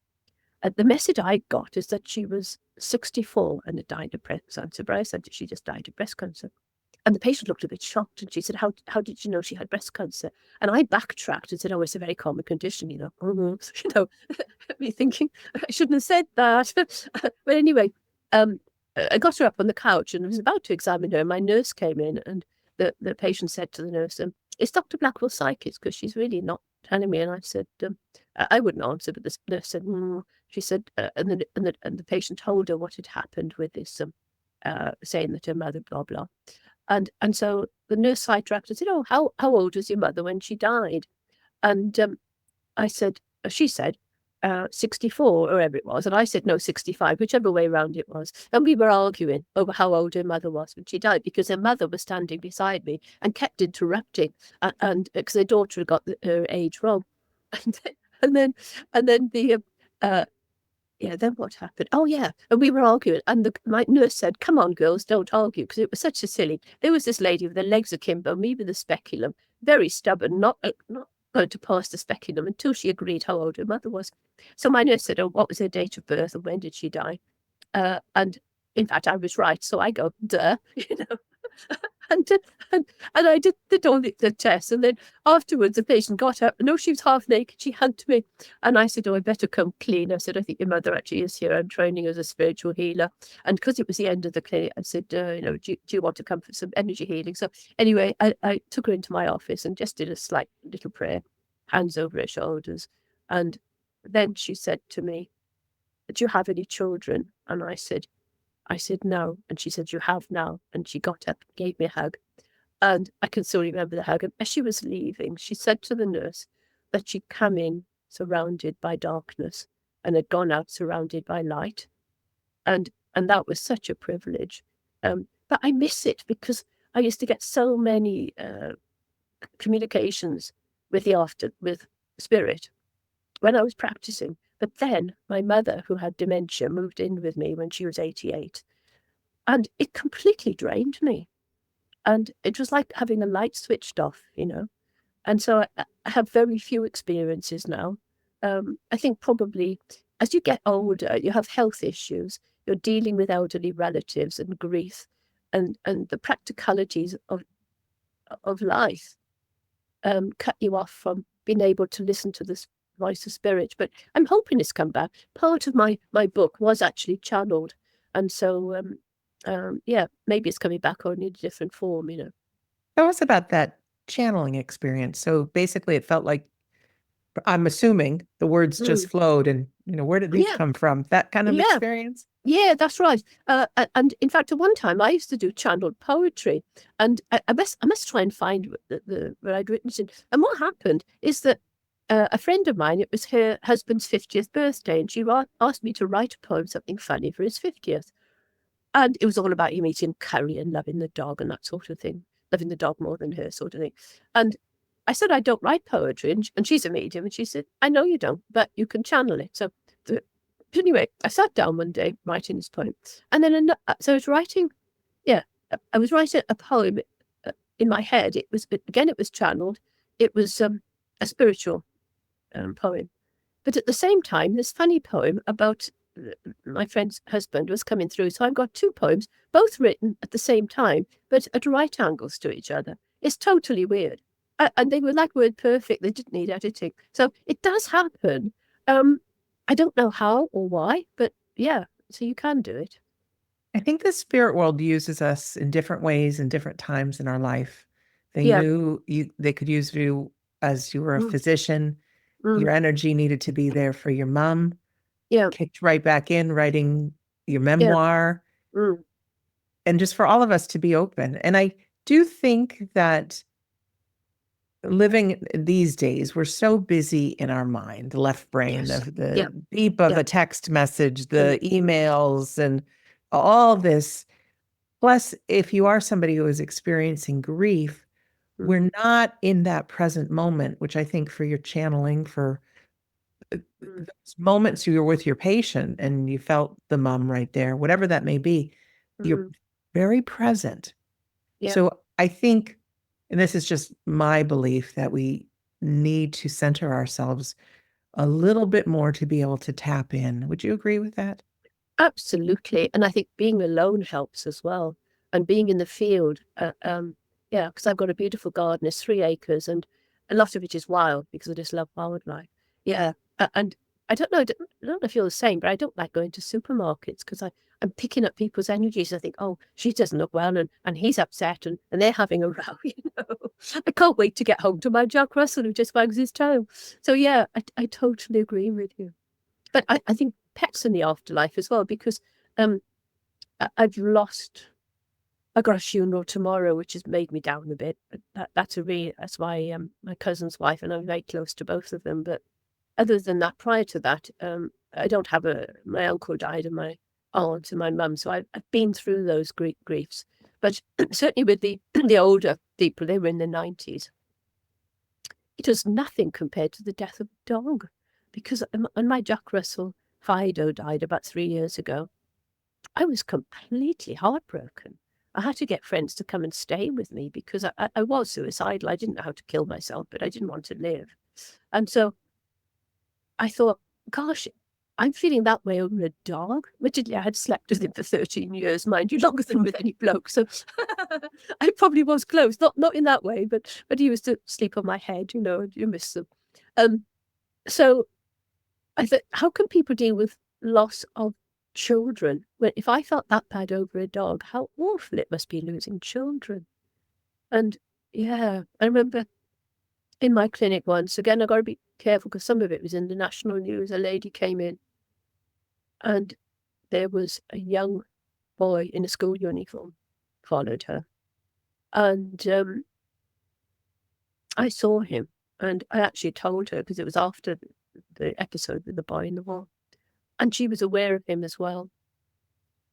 [SPEAKER 2] And the message I got is that she was 64 and had died of breast cancer. But I said she just died of breast cancer. And the patient looked a bit shocked, and she said, how did you know she had breast cancer? And I backtracked and said, oh, it's a very common condition, you know. You know, me thinking, I shouldn't have said that. But anyway, I got her up on the couch and I was about to examine her. My nurse came in, and the patient said to the nurse, is Dr. Blackwell psychic? Because she's really not telling me. And I said, I wouldn't answer, but the nurse said, she said, and the patient told her what had happened with this, saying that her mother, blah, blah. And so the nurse sidetracked and said, oh, how old was your mother when she died? And I said, she said, 64 or whatever it was. And I said, no, 65, whichever way around it was. And we were arguing over how old her mother was when she died, because her mother was standing beside me and kept interrupting. And because her daughter had got her age wrong. And then the, yeah, then what happened? Oh, yeah. And we were arguing. And my nurse said, come on, girls, don't argue, because it was such a silly. There was this lady with her legs akimbo, me with a speculum, very stubborn, not going to pass the speculum until she agreed how old her mother was. So my nurse said, oh, what was her date of birth and when did she die? And in fact, I was right. So I go, duh, you know. and I did all the tests. And then afterwards, the patient got up. No, she was half naked. She hugged me. And I said, oh, I better come clean. I said, I think your mother actually is here. I'm training as a spiritual healer. And because it was the end of the clinic, I said, you know, do you want to come for some energy healing? So anyway, I took her into my office and just did a slight little prayer, hands over her shoulders. And then she said to me, do you have any children? And I said, no. And she said, you have now. And she got up and gave me a hug. And I can still remember the hug. And as she was leaving, she said to the nurse that she'd come in surrounded by darkness and had gone out surrounded by light. And that was such a privilege. But I miss it because I used to get so many communications with with spirit when I was practicing. But then my mother, who had dementia, moved in with me when she was 88. And it completely drained me. And it was like having a light switched off, you know. And so I have very few experiences now. I think probably as you get older, you have health issues. You're dealing with elderly relatives and grief and the practicalities of life cut you off from being able to listen to this voice of spirit. But I'm hoping it's come back. Part of my book was actually channeled. And so, yeah, maybe it's coming back only in a different form, you know.
[SPEAKER 1] Tell us about that channeling experience. So basically, it felt like I'm assuming the words just
[SPEAKER 2] Mm.
[SPEAKER 1] flowed and, where did these
[SPEAKER 2] Yeah,
[SPEAKER 1] come from? That kind of
[SPEAKER 2] yeah,
[SPEAKER 1] experience?
[SPEAKER 2] yeah, that's right. And in fact, at one time I used to do channeled poetry, and I must try and find where I'd written it in. And what happened is that a friend of mine, it was her husband's 50th birthday, and she asked me to write a poem, something funny for his 50th. And it was all about him eating curry and loving the dog and that sort of thing, loving the dog more than her sort of thing. And I said, I don't write poetry. And she's a medium. And she said, I know you don't, but you can channel it. So anyway, I sat down one day writing this poem. And then, so I was writing, I was writing a poem in my head. It was channeled. It was a spiritual poem. But at the same time, this funny poem about my friend's husband was coming through. So I've got two poems, both written at the same time, but at right angles to each other. It's totally weird. And they were like word perfect. They didn't need editing. So it does happen. I don't know how or why, but yeah, so you can do it.
[SPEAKER 1] I think the spirit world uses us in different ways in different times in our life. They
[SPEAKER 2] Yeah.
[SPEAKER 1] knew they could use you as you were a
[SPEAKER 2] Mm,
[SPEAKER 1] physician. Your
[SPEAKER 2] mm,
[SPEAKER 1] energy needed to be there for your mom,
[SPEAKER 2] yeah.
[SPEAKER 1] kicked right back in writing your
[SPEAKER 2] Yeah.
[SPEAKER 1] memoir,
[SPEAKER 2] Mm,
[SPEAKER 1] and just for all of us to be open. And I do think that living these days, we're so busy in our mind, the left brain,
[SPEAKER 2] yes.
[SPEAKER 1] the
[SPEAKER 2] Yeah.
[SPEAKER 1] beep of
[SPEAKER 2] Yeah.
[SPEAKER 1] a text message,
[SPEAKER 2] Mm,
[SPEAKER 1] the emails, and all this. Plus, if you are somebody who is experiencing grief,
[SPEAKER 2] mm,
[SPEAKER 1] we're not in that present moment, which I think for your channeling, for
[SPEAKER 2] mm,
[SPEAKER 1] those moments you were with your patient and you felt the mom right there, whatever that may be, you're
[SPEAKER 2] mm,
[SPEAKER 1] very present.
[SPEAKER 2] yeah.
[SPEAKER 1] So I think, and this is just my belief, that we need to center ourselves a little bit more to be able to tap in. Would you agree with that?
[SPEAKER 2] Absolutely. And I think being alone helps as well. And being in the field, yeah, because I've got a beautiful garden, it's 3 acres, and a lot of it is wild because I just love wildlife. Yeah. And I don't know if you're the same, but I don't like going to supermarkets because I'm picking up people's energies. I think, oh, she doesn't look well, and he's upset, and they're having a row, I can't wait to get home to my Jack Russell who just wags his tail. So, yeah, I totally agree with you. But I think pets in the afterlife as well, because um, I've lost. I got a funeral tomorrow, which has made me down a bit. But that's my cousin's wife, and I'm very close to both of them. But other than that, prior to that, I don't have my uncle died and my aunt and my mum, so I've been through those griefs. But certainly with the older people, they were in their 90s. It was nothing compared to the death of a dog, because when my Jack Russell Fido died about 3 years ago, I was completely heartbroken. I had to get friends to come and stay with me because I was suicidal. I didn't know how to kill myself, but I didn't want to live. And so I thought, gosh, I'm feeling that way over a dog. Admittedly, I had slept with him for 13 years, mind you, longer than with any bloke. So I probably was close, not in that way, but he used to sleep on my head, and you miss them. Um, so I thought, how can people deal with loss of children? When if I felt that bad over a dog, how awful it must be losing children. And yeah, I remember in my clinic once, again, I got to be careful because some of it was in the national news. A lady came in and there was a young boy in a school uniform followed her. And I saw him and I actually told her because it was after the episode with the boy in the wall. And she was aware of him as well.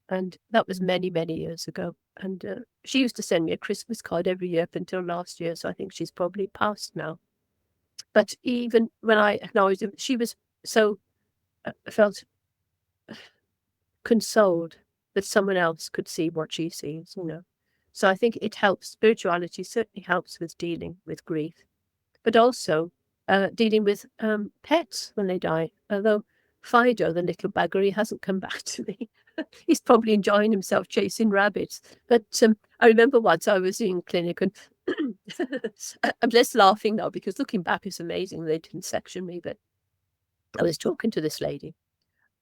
[SPEAKER 2] And that was many, many years ago. And she used to send me a Christmas card every year up until last year. So I think she's probably passed now. But even when I acknowledged him, she was so felt consoled that someone else could see what she sees. So I think it helps. Spirituality certainly helps with dealing with grief, but also dealing with pets when they die. Although Fido, the little bugger, he hasn't come back to me. He's probably enjoying himself chasing rabbits. But I remember once I was in clinic and I'm just laughing now because looking back, it's amazing they didn't section me. But I was talking to this lady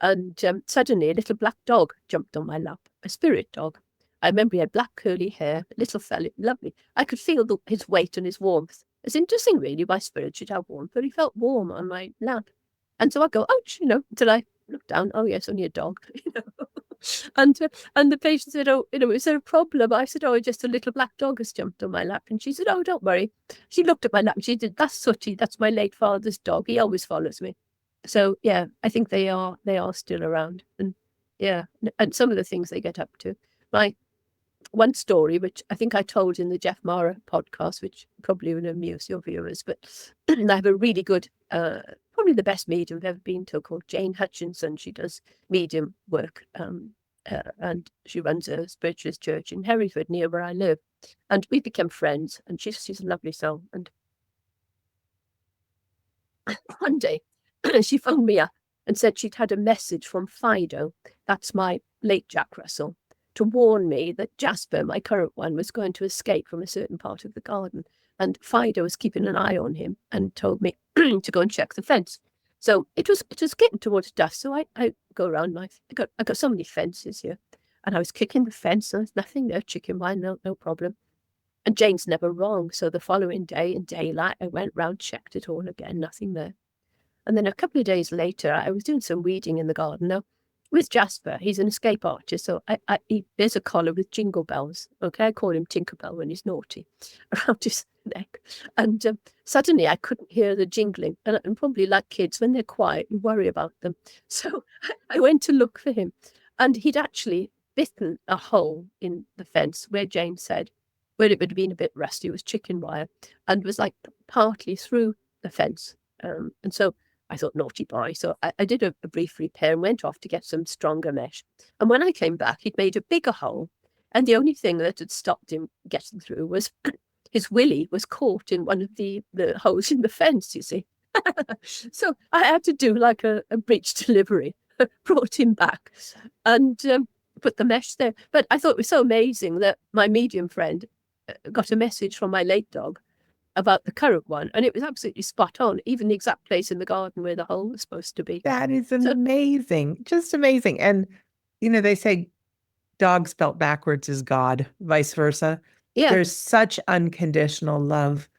[SPEAKER 2] and suddenly a little black dog jumped on my lap, a spirit dog. I remember he had black curly hair, little fellow, lovely. I could feel his weight and his warmth. It's interesting, really. My spirit should have warmth, but he felt warm on my lap. And so I go, ouch, until I look down. Oh, yes, only a dog, And the patient said, oh, is there a problem? I said, oh, just a little black dog has jumped on my lap. And she said, oh, don't worry. She looked at my lap and she said, that's Sooty. That's my late father's dog. He always follows me. So, yeah, I think they are still around. And yeah, and some of the things they get up to. My one story, which I think I told in the Jeff Mara podcast, which probably will amuse your viewers, but I have a really good, probably the best medium I've ever been to, called Jane Hutchinson. She does medium work, and she runs a spiritualist church in Hereford, near where I live. And we became friends, and she's a lovely soul. And one day she phoned me up and said she'd had a message from Fido, that's my late Jack Russell, to warn me that Jasper, my current one, was going to escape from a certain part of the garden. And Fido was keeping an eye on him and told me to go and check the fence. So it was getting towards dusk. So I go around I got so many fences here. And I was kicking the fence, and there's nothing there, chicken wine, no problem. And Jane's never wrong. So the following day in daylight, I went round, checked it all again, nothing there. And then a couple of days later, I was doing some weeding in the garden. Now, with Jasper, he's an escape artist, so he bears a collar with jingle bells. Okay, I call him Tinkerbell when he's naughty, around his neck. And suddenly I couldn't hear the jingling. And probably like kids, when they're quiet, you worry about them. So I went to look for him. And he'd actually bitten a hole in the fence where Jane said, where it would have been a bit rusty, was chicken wire, and was like partly through the fence. And so I thought, naughty boy. So I did a brief repair and went off to get some stronger mesh. And when I came back, he'd made a bigger hole. And the only thing that had stopped him getting through was his willy was caught in one of the holes in the fence, you see. So I had to do like a breech delivery, brought him back and put the mesh there. But I thought it was so amazing that my medium friend got a message from my late dog about the current one, and it was absolutely spot on, even the exact place in the garden where the hole was supposed to be.
[SPEAKER 1] That is amazing, just amazing. And, they say dog spelt backwards is God, vice versa.
[SPEAKER 2] Yeah.
[SPEAKER 1] There's such unconditional love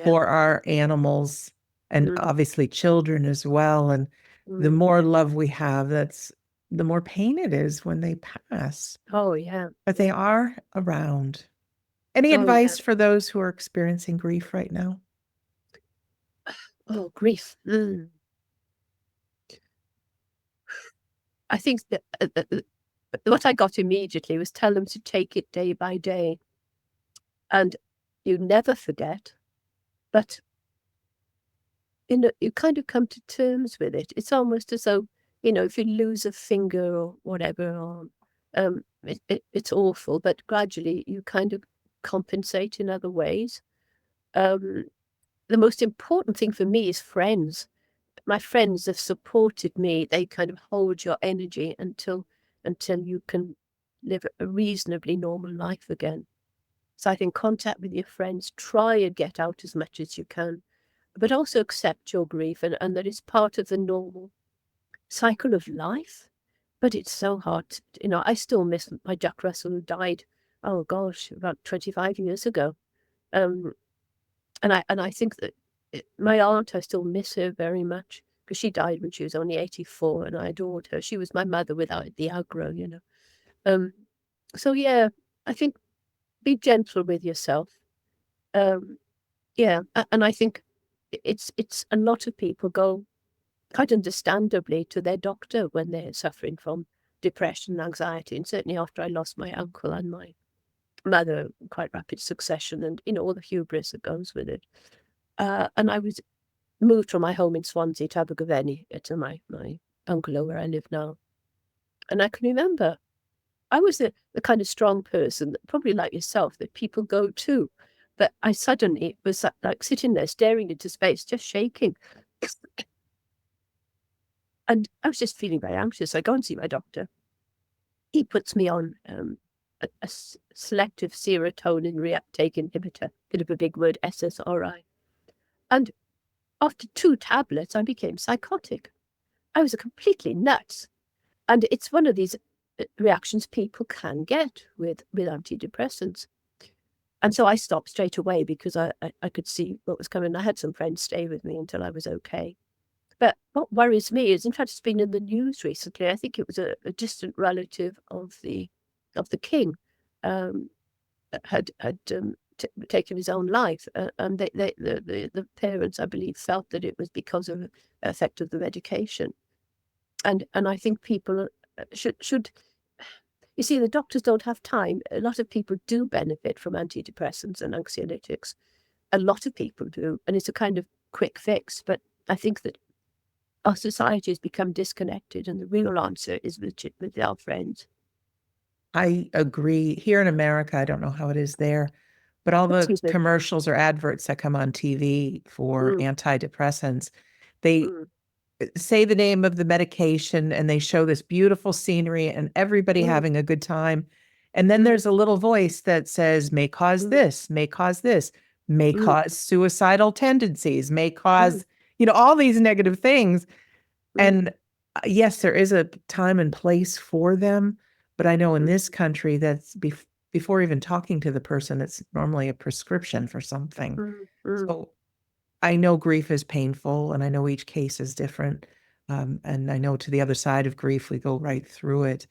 [SPEAKER 1] for our animals and obviously children as well. And the more love we have, the more pain it is when they pass.
[SPEAKER 2] Oh, yeah.
[SPEAKER 1] But they are around. Any advice for those who are experiencing grief right now?
[SPEAKER 2] Oh, grief. I think that what I got immediately was tell them to take it day by day. And you never forget, but you kind of come to terms with it. It's almost as though, if you lose a finger or whatever, or it's awful, but gradually you kind of compensate in other ways. The most important thing for me is friends. My friends have supported me. They kind of hold your energy until you can live a reasonably normal life again. So I think contact with your friends, try and get out as much as you can, but also accept your grief and that it's part of the normal cycle of life. But it's so hard. I still miss my Jack Russell, who died, oh gosh, about 25 years ago. And I think that my aunt, I still miss her very much, because she died when she was only 84, and I adored her. She was my mother without the aggro, So yeah, I think be gentle with yourself. Yeah, and I think it's a lot of people go quite understandably to their doctor when they're suffering from depression, anxiety, and certainly after I lost my uncle and my mother in quite rapid succession, and all the hubris that goes with it. And I was moved from my home in Swansea to Abergavenny to my bungalow where I live now. And I can remember I was the kind of strong person, probably like yourself, that people go to. But I suddenly was like sitting there staring into space, just shaking. And I was just feeling very anxious. I go and see my doctor. He puts me on a selective serotonin reuptake inhibitor, bit of a big word, SSRI. And after 2 tablets, I became psychotic. I was completely nuts. And it's one of these reactions people can get with antidepressants. And so I stopped straight away because I could see what was coming. I had some friends stay with me until I was okay. But what worries me is, in fact, it's been in the news recently. I think it was a distant relative of the king had taken his own life, and the parents, I believe, felt that it was because of the effect of the medication. And I think people should. You see, the doctors don't have time. A lot of people do benefit from antidepressants and anxiolytics. A lot of people do, and it's a kind of quick fix. But I think that our society has become disconnected, and the real answer is with our friends.
[SPEAKER 1] I agree. Here in America, I don't know how it is there, but all the
[SPEAKER 2] Excuse me.
[SPEAKER 1] commercials or adverts that come on TV for antidepressants, they say the name of the medication and they show this beautiful scenery and everybody having a good time. And then there's a little voice that says, may cause this, may cause this, may cause suicidal tendencies, may cause, all these negative things. And yes, there is a time and place for them. But I know in this country that's before even talking to the person, it's normally a prescription for something. So I know grief is painful and I know each case is different. And I know to the other side of grief, we go right through it.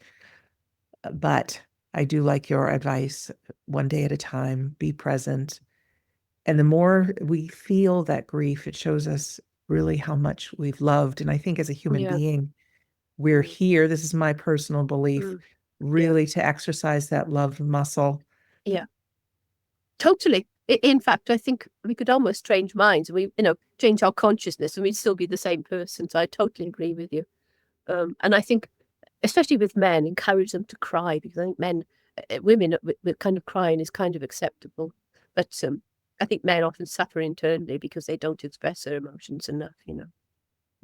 [SPEAKER 1] But I do like your advice, one day at a time, be present. And the more we feel that grief, it shows us really how much we've loved. And I think as a human being, we're here, this is my personal belief, really to exercise that love muscle.
[SPEAKER 2] Yeah, totally. In fact, I think we could almost change minds. We, change our consciousness, and we'd still be the same person. So I totally agree with you. And I think, especially with men, encourage them to cry, because I think women with kind of crying is kind of acceptable. But I think men often suffer internally because they don't express their emotions enough.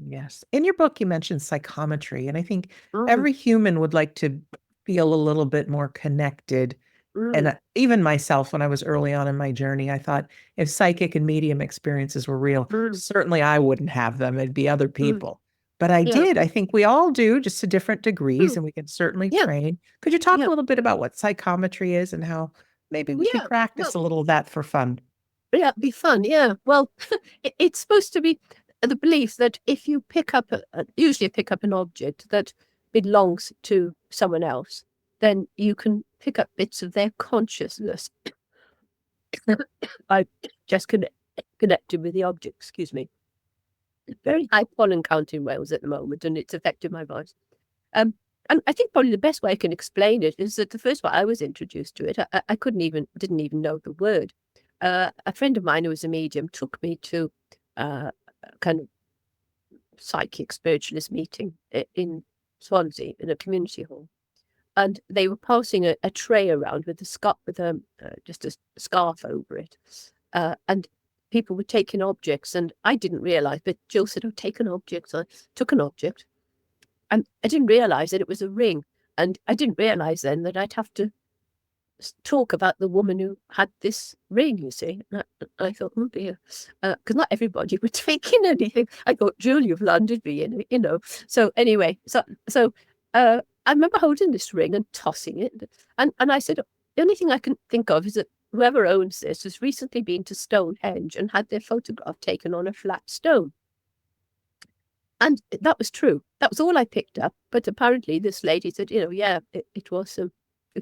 [SPEAKER 1] Yes. In your book, you mentioned psychometry, and I think every human would like to feel a little bit more connected. And even myself, when I was early on in my journey, I thought if psychic and medium experiences were real, certainly I wouldn't have them. It'd be other people. But I did. I think we all do, just to different degrees, and we can certainly train. Could you talk a little bit about what psychometry is and how maybe we could practice a little of that for fun?
[SPEAKER 2] Yeah, it'd be fun. Yeah. Well, it's supposed to be the belief that if you usually pick up an object that belongs to someone else, then you can pick up bits of their consciousness. I just connected with the object. Excuse me. Very high pollen count in Wales at the moment, and it's affected my voice. And I think probably the best way I can explain it is that the first time I was introduced to it, I didn't even know the word. A friend of mine who was a medium took me to a kind of psychic spiritualist meeting in Swansea in a community hall, and they were passing a tray around with just a scarf over it, and people were taking objects, and I didn't realize, but Jill said, "Oh, take an object." So I took an object, and I didn't realize that it was a ring, and I didn't realize then that I'd have to talk about the woman who had this ring, you see. And I thought, oh dear, because not everybody would take in anything. I thought, Jill, you've landed me, So anyway, I remember holding this ring and tossing it, and I said, the only thing I can think of is that whoever owns this has recently been to Stonehenge and had their photograph taken on a flat stone. And that was true. That was all I picked up. But apparently this lady said, it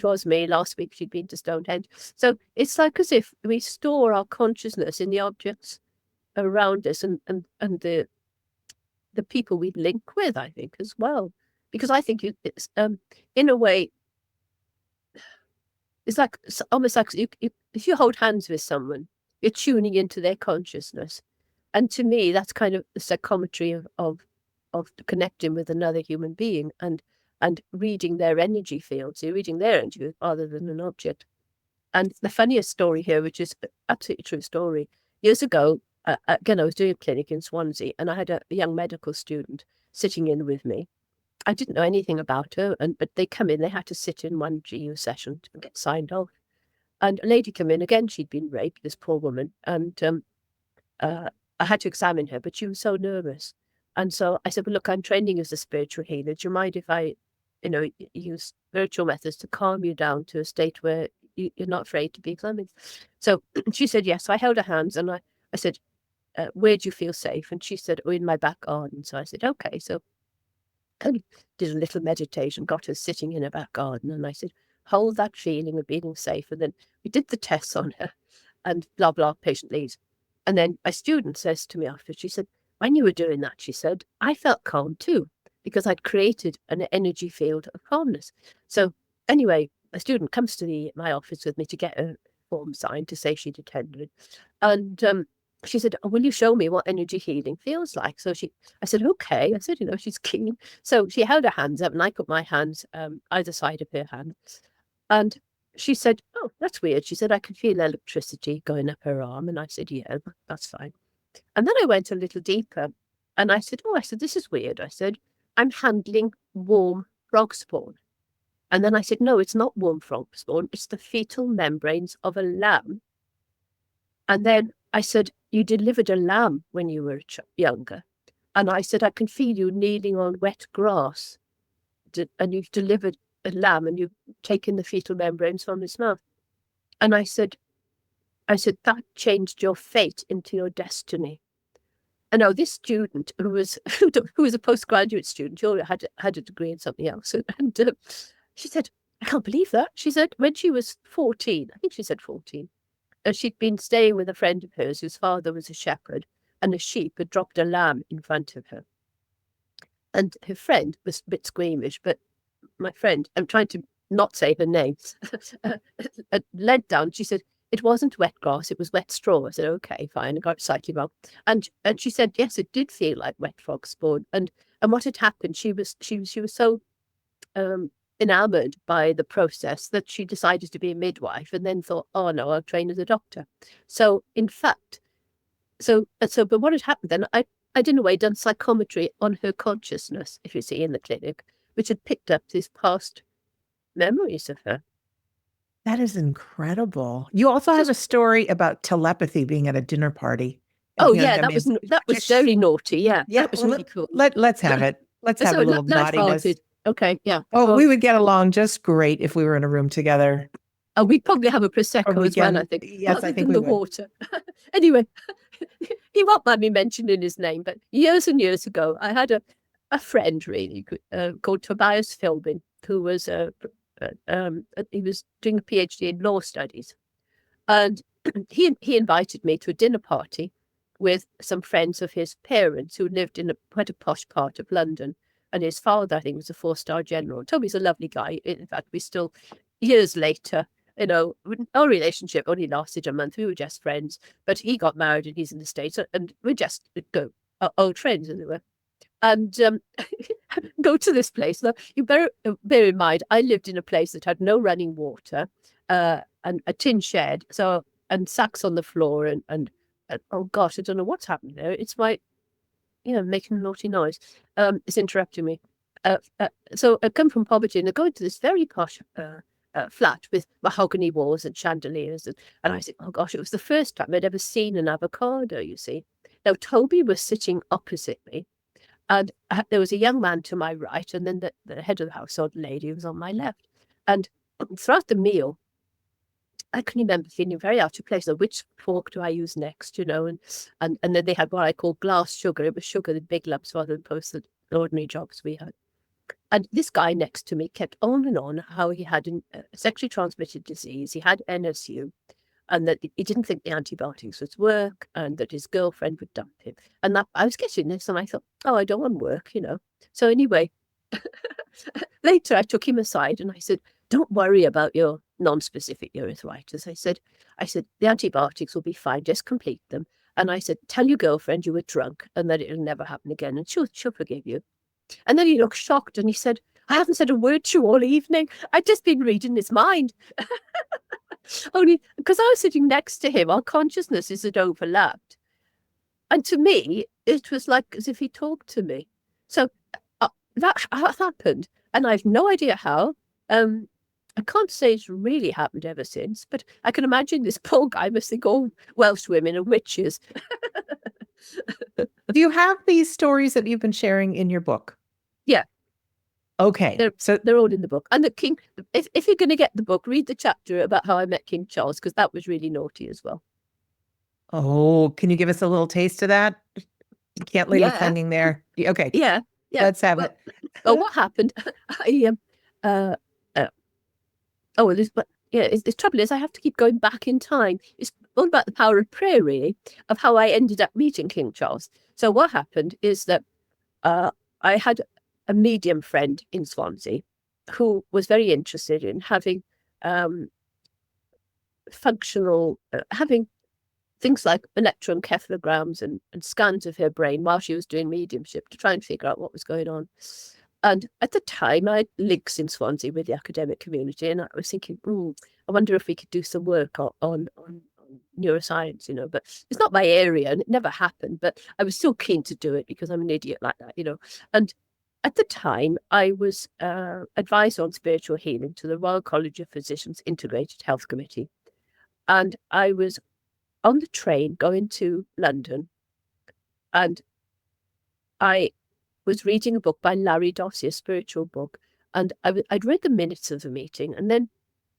[SPEAKER 2] was me. Last week she'd been to Stonehenge. So it's like as if we store our consciousness in the objects around us and the people we link with, I think, as well. Because I think it's in a way, it's like almost like if you hold hands with someone, you're tuning into their consciousness. And to me, that's kind of the psychometry of connecting with another human being and reading their energy field. So you're reading their energy rather than an object. And the funniest story here, which is absolutely true story, years ago, again, I was doing a clinic in Swansea, and I had a young medical student sitting in with me. I didn't know anything about her, but they come in, they had to sit in one GU session to get signed off. And a lady came in, again, she'd been raped, this poor woman, and I had to examine her, but she was so nervous. And so I said, well, look, I'm training as a spiritual healer. Do you mind if I, use spiritual methods to calm you down to a state where you're not afraid to be examined. So she said yes. So I held her hands and I said, where do you feel safe? And she said, oh, in my back garden. So I said, okay. So I did a little meditation, got her sitting in her back garden. And I said, hold that feeling of being safe. And then we did the tests on her and blah, blah, patient leaves. And then my student says to me after, she said, when you were doing that, she said, I felt calm too, because I'd created an energy field of calmness. So anyway, a student comes to my office with me to get a form signed to say she'd attended. And she said, oh, will you show me what energy healing feels like? So I said, okay. I said, she's keen. So she held her hands up and I put my hands either side of her hand. And she said, oh, that's weird. She said, I can feel electricity going up her arm. And I said, yeah, that's fine. And then I went a little deeper and I said, this is weird. I said, I'm handling warm frog spawn. And then I said, no, it's not warm frog spawn. It's the fetal membranes of a lamb. And then I said, you delivered a lamb when you were younger. And I said, I can feel you kneeling on wet grass. And you've delivered a lamb and you've taken the fetal membranes from its mouth. And I said, that changed your fate into your destiny. And now this student who was a postgraduate student, she already had a degree in something else. And she said, I can't believe that. She said when she was 14, I think she said 14, she'd been staying with a friend of hers whose father was a shepherd, and a sheep had dropped a lamb in front of her. And her friend was a bit squeamish, but my friend, I'm trying to not say her name, led down. She said, it wasn't wet grass, it was wet straw. I said, okay, fine. I got slightly wrong. And she said, yes, it did feel like wet frog spawn. And what had happened, she was so enamored by the process that she decided to be a midwife and then thought, oh no, I'll train as a doctor. So in fact, but what had happened then, I'd in a way done psychometry on her consciousness, if you see, in the clinic, which had picked up these past memories of her.
[SPEAKER 1] That is incredible. You also have a story about telepathy being at a dinner party.
[SPEAKER 2] Oh yeah, that was very naughty. Yeah, that was really cool.
[SPEAKER 1] Let's have it. Let's have a little naughtiness.
[SPEAKER 2] Okay, yeah.
[SPEAKER 1] Oh, we would get along just great if we were in a room together.
[SPEAKER 2] Oh, we'd probably have a prosecco as well, I think.
[SPEAKER 1] Yes, I think we would.
[SPEAKER 2] Water. Anyway, he won't mind me mentioning his name, but years and years ago, I had a friend really called Tobias Filin, who was he was doing a PhD in law studies, and he invited me to a dinner party with some friends of his parents who lived in quite a posh part of London, and his father, I think, was a 4-star general. Toby's a lovely guy. In fact, we still, years later, our relationship only lasted a month. We were just friends, but he got married and he's in the States, and we're just old friends, as it were. And go to this place. Now, you bear in mind, I lived in a place that had no running water, and a tin shed, and sacks on the floor, and oh gosh, I don't know what's happened there. It's making a naughty noise. It's interrupting me. So I come from poverty, and I go into this very posh flat with mahogany walls and chandeliers, and I said, oh gosh, it was the first time I'd ever seen an avocado. You see, now Toby was sitting opposite me. And there was a young man to my right, and then the head of the household lady was on my left. And throughout the meal, I can remember feeling very out of place. Which fork do I use next? And then they had what I call glass sugar. It was sugar in big lumps rather than the ordinary jobs we had. And this guy next to me kept on and on how he had a sexually transmitted disease. He had NSU. And that he didn't think the antibiotics would work, and that his girlfriend would dump him. And that I was getting this, and I thought, oh, I don't want work, So anyway, later I took him aside and I said, don't worry about your non-specific urethritis. I said, the antibiotics will be fine, just complete them. And I said, tell your girlfriend you were drunk and that it'll never happen again, and she'll forgive you. And then he looked shocked and he said, I haven't said a word to you all evening. I'd just been reading his mind. Only because I was sitting next to him, our consciousnesses had overlapped. And to me, it was like as if he talked to me. So that happened. And I've no idea how. I can't say it's really happened ever since, but I can imagine this poor guy must think all Welsh women are witches.
[SPEAKER 1] Do you have these stories that you've been sharing in your book?
[SPEAKER 2] Yeah.
[SPEAKER 1] Okay. So
[SPEAKER 2] They're all in the book. And the king, if you're going to get the book, read the chapter about how I met King Charles, because that was really naughty as well.
[SPEAKER 1] oh, can you give us a little taste of that? You can't leave us
[SPEAKER 2] Yeah,
[SPEAKER 1] hanging there. Okay,
[SPEAKER 2] yeah, yeah.
[SPEAKER 1] let's have
[SPEAKER 2] Well,
[SPEAKER 1] it.
[SPEAKER 2] well, what happened? I uh, uh oh, but yeah, the trouble is I have to keep going back in time. It's all about the power of prayer, really, of how I ended up meeting King Charles. So what happened is that I had a medium friend in Swansea who was very interested in having um, having things like electroencephalograms and scans of her brain while she was doing mediumship to try and figure out what was going on. And at the time, I had links in Swansea with the academic community, and I was thinking, I wonder if we could do some work on neuroscience, but it's not my area and it never happened, but I was still keen to do it because I'm an idiot like that. And at the time, I was advisor on spiritual healing to the Royal College of Physicians Integrated Health Committee. And I was on the train going to London, and I was reading a book by Larry Dossey, a spiritual book, and I'd read the minutes of the meeting, and then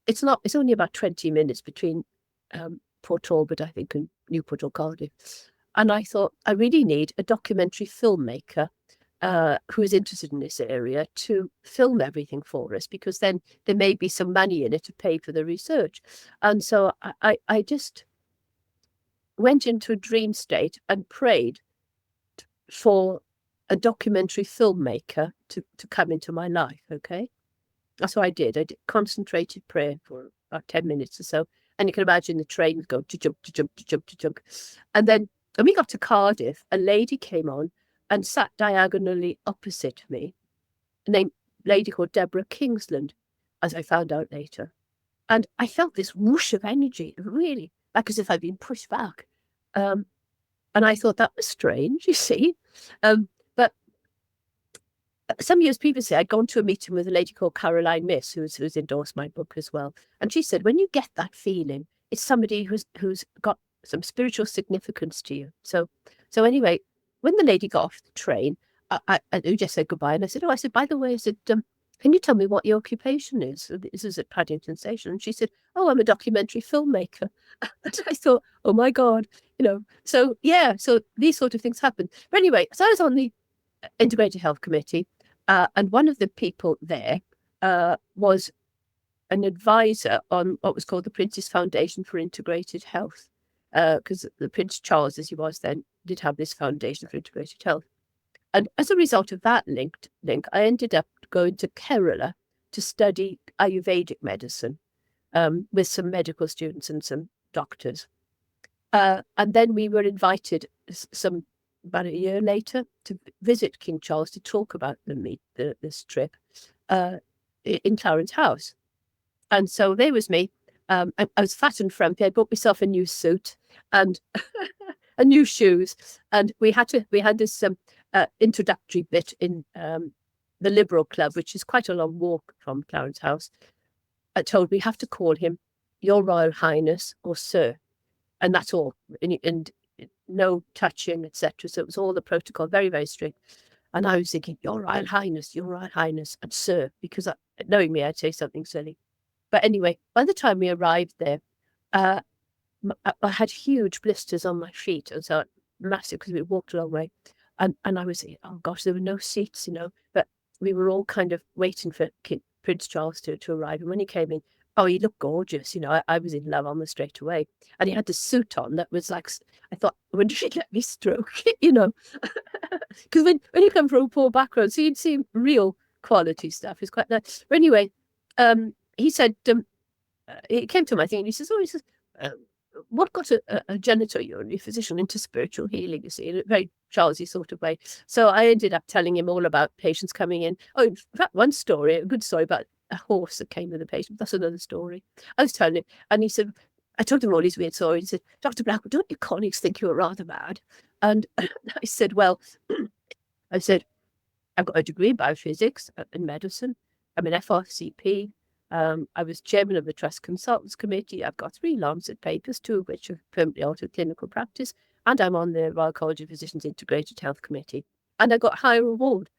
[SPEAKER 2] it's only about 20 minutes between Port Talbot, I think, and Newport or Cardiff. And I thought, I really need a documentary filmmaker who is interested in this area to film everything for us, because then there may be some money in it to pay for the research. And so I just went into a dream state and prayed for a documentary filmmaker to come into my life. Okay. That's what I did. I did concentrated prayer for about 10 minutes or so. And you can imagine the train would go to jump, to jump, to jump, to jump. And then when we got to Cardiff, a lady came on and sat diagonally opposite me, a lady called Deborah Kingsland, as I found out later. And I felt this whoosh of energy, really, like as if I'd been pushed back. And I thought that was strange, you see. But some years previously, I'd gone to a meeting with a lady called Caroline Miss, who's endorsed my book as well. And she said, when you get that feeling, it's somebody who's got some spiritual significance to you. So anyway, when the lady got off the train, I just said goodbye. And I said, by the way, I said, can you tell me what your occupation is? This is at Paddington Station. And she said, oh, I'm a documentary filmmaker. And I thought, oh my God, So yeah, so these sort of things happen. But anyway, so I was on the Integrated Health Committee, and one of the people there was an advisor on what was called the Prince's Foundation for Integrated Health, because the Prince Charles, as he was then, did have this foundation for integrated health. And as a result of that link, I ended up going to Kerala to study Ayurvedic medicine with some medical students and some doctors. And then we were invited about a year later to visit King Charles to talk about this trip in Clarence House. And so there was me. I was fat and frumpy. I bought myself a new suit and a new shoes. And we had this introductory bit in the Liberal Club, which is quite a long walk from Clarence House. I told we have to call him Your Royal Highness or Sir. And that's all. And no touching, etc. So it was all the protocol, very, very strict. And I was thinking, Your Royal Highness, and Sir, because knowing me, I'd say something silly. But anyway, by the time we arrived there, I had huge blisters on my feet, and so massive because we walked a long way. And I was thinking, oh gosh, there were no seats, but we were all kind of waiting for Prince Charles to arrive. And when he came in, oh, he looked gorgeous. I was in love almost straight away. And he had this suit on that was like, I thought, when did he let me stroke it, Because when you come from a poor background, so you'd see real quality stuff. It's quite nice. But anyway, he said, he came to my thing and he says, what got a genitourinary physician into spiritual healing, you see, in a very Charlesy sort of way. So I ended up telling him all about patients coming in. Oh, in fact, one story, a good story about a horse that came with a patient. That's another story. I was telling him, and he said, I told him all these weird stories. He said, Dr. Blackwell, don't your colleagues think you were rather mad? And I said, well, I've got a degree in biophysics and medicine. I'm an FRCP. I was chairman of the Trust Consultants Committee. I've got 3 Lancet papers, 2 of which are permanently altered clinical practice. And I'm on the Royal College of Physicians Integrated Health Committee. And I got a higher reward.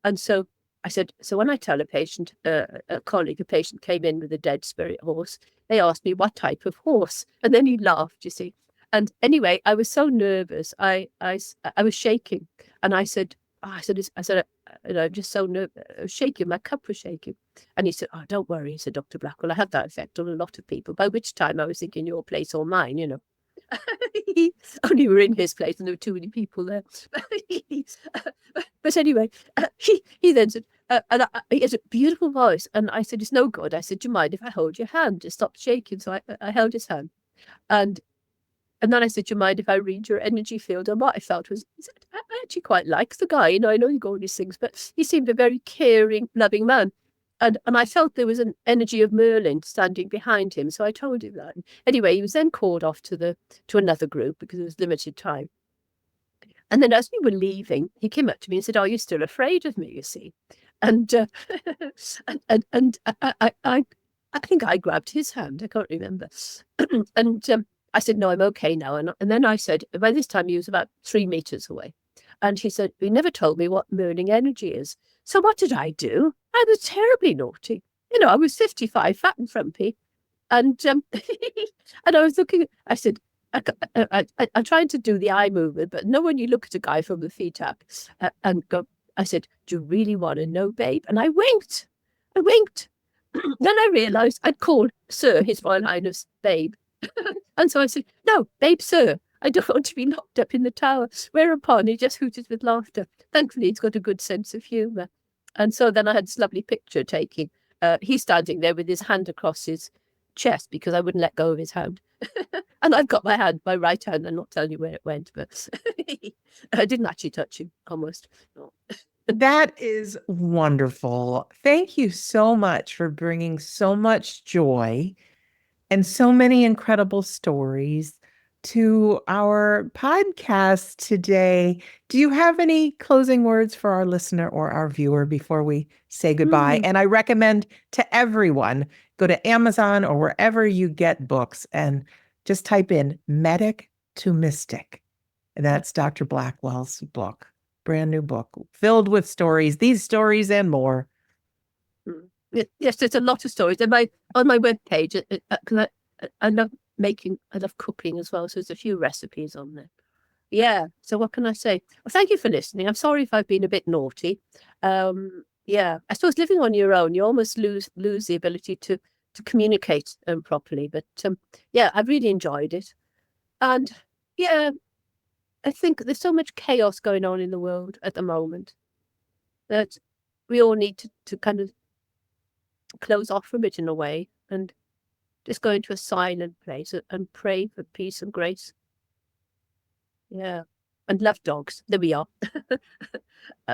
[SPEAKER 2] And so I said, so when I tell a patient, a colleague, a patient came in with a dead spirit horse, they asked me what type of horse. And then he laughed, you see. And anyway, I was so nervous. I was shaking. And I said, I'm just so nervous, shaking. My cup was shaking. And he said, oh, don't worry. He said, Dr. Blackwell, I had that effect on a lot of people, by which time I was thinking your place or mine, you know. Only we were in his place and there were too many people there. But anyway, he then said, he has a beautiful voice. And I said, it's no good. I said, do you mind if I hold your hand? It stopped shaking. So I held his hand. And then I said, do you mind if I read your energy field? And what I felt was, I actually quite like the guy. You know, I know you go on these things, but he seemed a very caring, loving man. And I felt there was an energy of Merlin standing behind him. So I told him that. Anyway, he was then called off to another group because it was limited time. And then as we were leaving, he came up to me and said, are you still afraid of me, you see? And and I think I grabbed his hand. I can't remember. And I said, no, I'm okay now. And then I said, by this time he was about 3 meters away. And he said, you never told me what Merlin energy is. So what did I do? I was terribly naughty. You know, I was 55, fat and frumpy. And and I was looking, I said, I'm trying to do the eye movement, but no, when you look at a guy from the feet up and go, I said, do you really want to know, babe? And I winked. Then I realized I'd called Sir, His Royal Highness, babe. And so I said, no, babe, sir, I don't want to be locked up in the tower. Whereupon he just hooted with laughter. Thankfully, he's got a good sense of humour. And so then I had this lovely picture taking. He's standing there with his hand across his chest because I wouldn't let go of his hand. And I've got my right hand. I'm not telling you where it went, but I didn't actually touch him, almost. No.
[SPEAKER 1] That is wonderful. Thank you so much for bringing so much joy and so many incredible stories to our podcast today. Do you have any closing words for our listener or our viewer before we say goodbye? And I recommend to everyone, go to Amazon or wherever you get books and just type in Medic to Mystic. And that's Dr. Blackwell's book, brand new book filled with stories, these stories and more.
[SPEAKER 2] Yes, there's a lot of stories. And on my webpage, because I love cooking as well. So there's a few recipes on there. Yeah. So what can I say? Well, thank you for listening. I'm sorry if I've been a bit naughty. Yeah. I suppose living on your own, you almost lose the ability to communicate properly. But yeah, I've really enjoyed it. And yeah, I think there's so much chaos going on in the world at the moment that we all need to kind of close off from it in a way and just go into a silent place and pray for peace and grace. Yeah. And love dogs. There we are.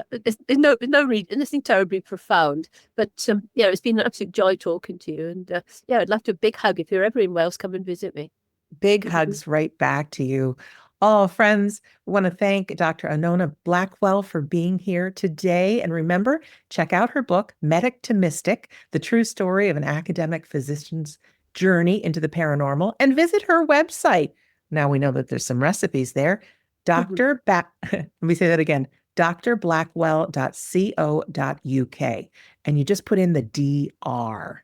[SPEAKER 2] There's no nothing terribly profound, but yeah, it's been an absolute joy talking to you. And yeah, I'd love to a big hug. If you're ever in Wales, come and visit me.
[SPEAKER 1] Big hugs right back to you. Oh, friends, we want to thank Dr. Anona Blackwell for being here today. And remember, check out her book, Medic to Mystic, The True Story of an Academic Physician's Journey into the Paranormal, and visit her website. Now we know that there's some recipes there. Let me say that again, drblackwell.co.uk. And you just put in the DR.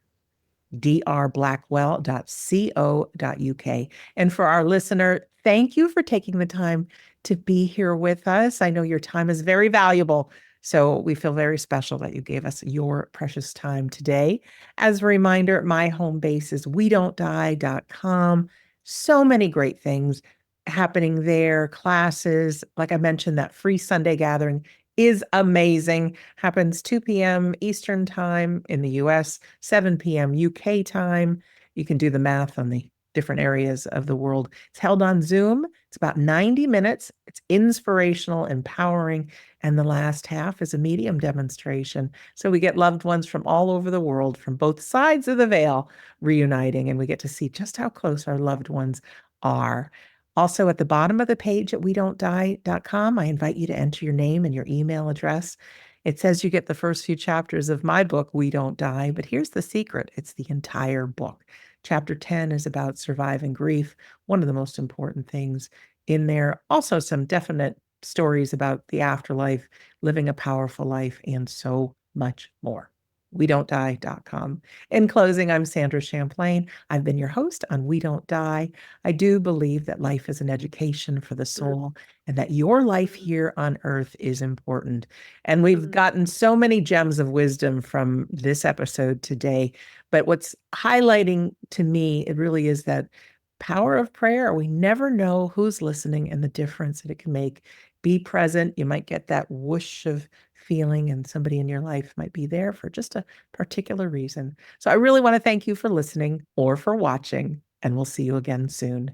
[SPEAKER 1] drblackwell.co.uk. And for our listener, thank you for taking the time to be here with us. I know your time is very valuable, so we feel very special that you gave us your precious time today. As a reminder, my home base is wedon'tdie.com. So many great things happening there, classes. Like I mentioned, that free Sunday gathering is amazing. Happens 2 p.m. Eastern time in the US, 7 p.m. UK time. You can do the math on the different areas of the world. It's held on Zoom. It's about 90 minutes. It's inspirational, empowering, and the last half is a medium demonstration. So we get loved ones from all over the world, from both sides of the veil, reuniting, and we get to see just how close our loved ones are. Also, at the bottom of the page at wedon'tdie.com, I invite you to enter your name and your email address. It says you get the first few chapters of my book, We Don't Die, but here's the secret. It's the entire book. Chapter 10 is about surviving grief, one of the most important things in there. Also, some definite stories about the afterlife, living a powerful life, and so much more. WeDon'tDie.com. In closing, I'm Sandra Champlain. I've been your host on We Don't Die. I do believe that life is an education for the soul and that your life here on earth is important. And we've gotten so many gems of wisdom from this episode today. But what's highlighting to me, it really is that power of prayer. We never know who's listening and the difference that it can make. Be present. You might get that whoosh of feeling, and somebody in your life might be there for just a particular reason. So I really want to thank you for listening or for watching, and we'll see you again soon.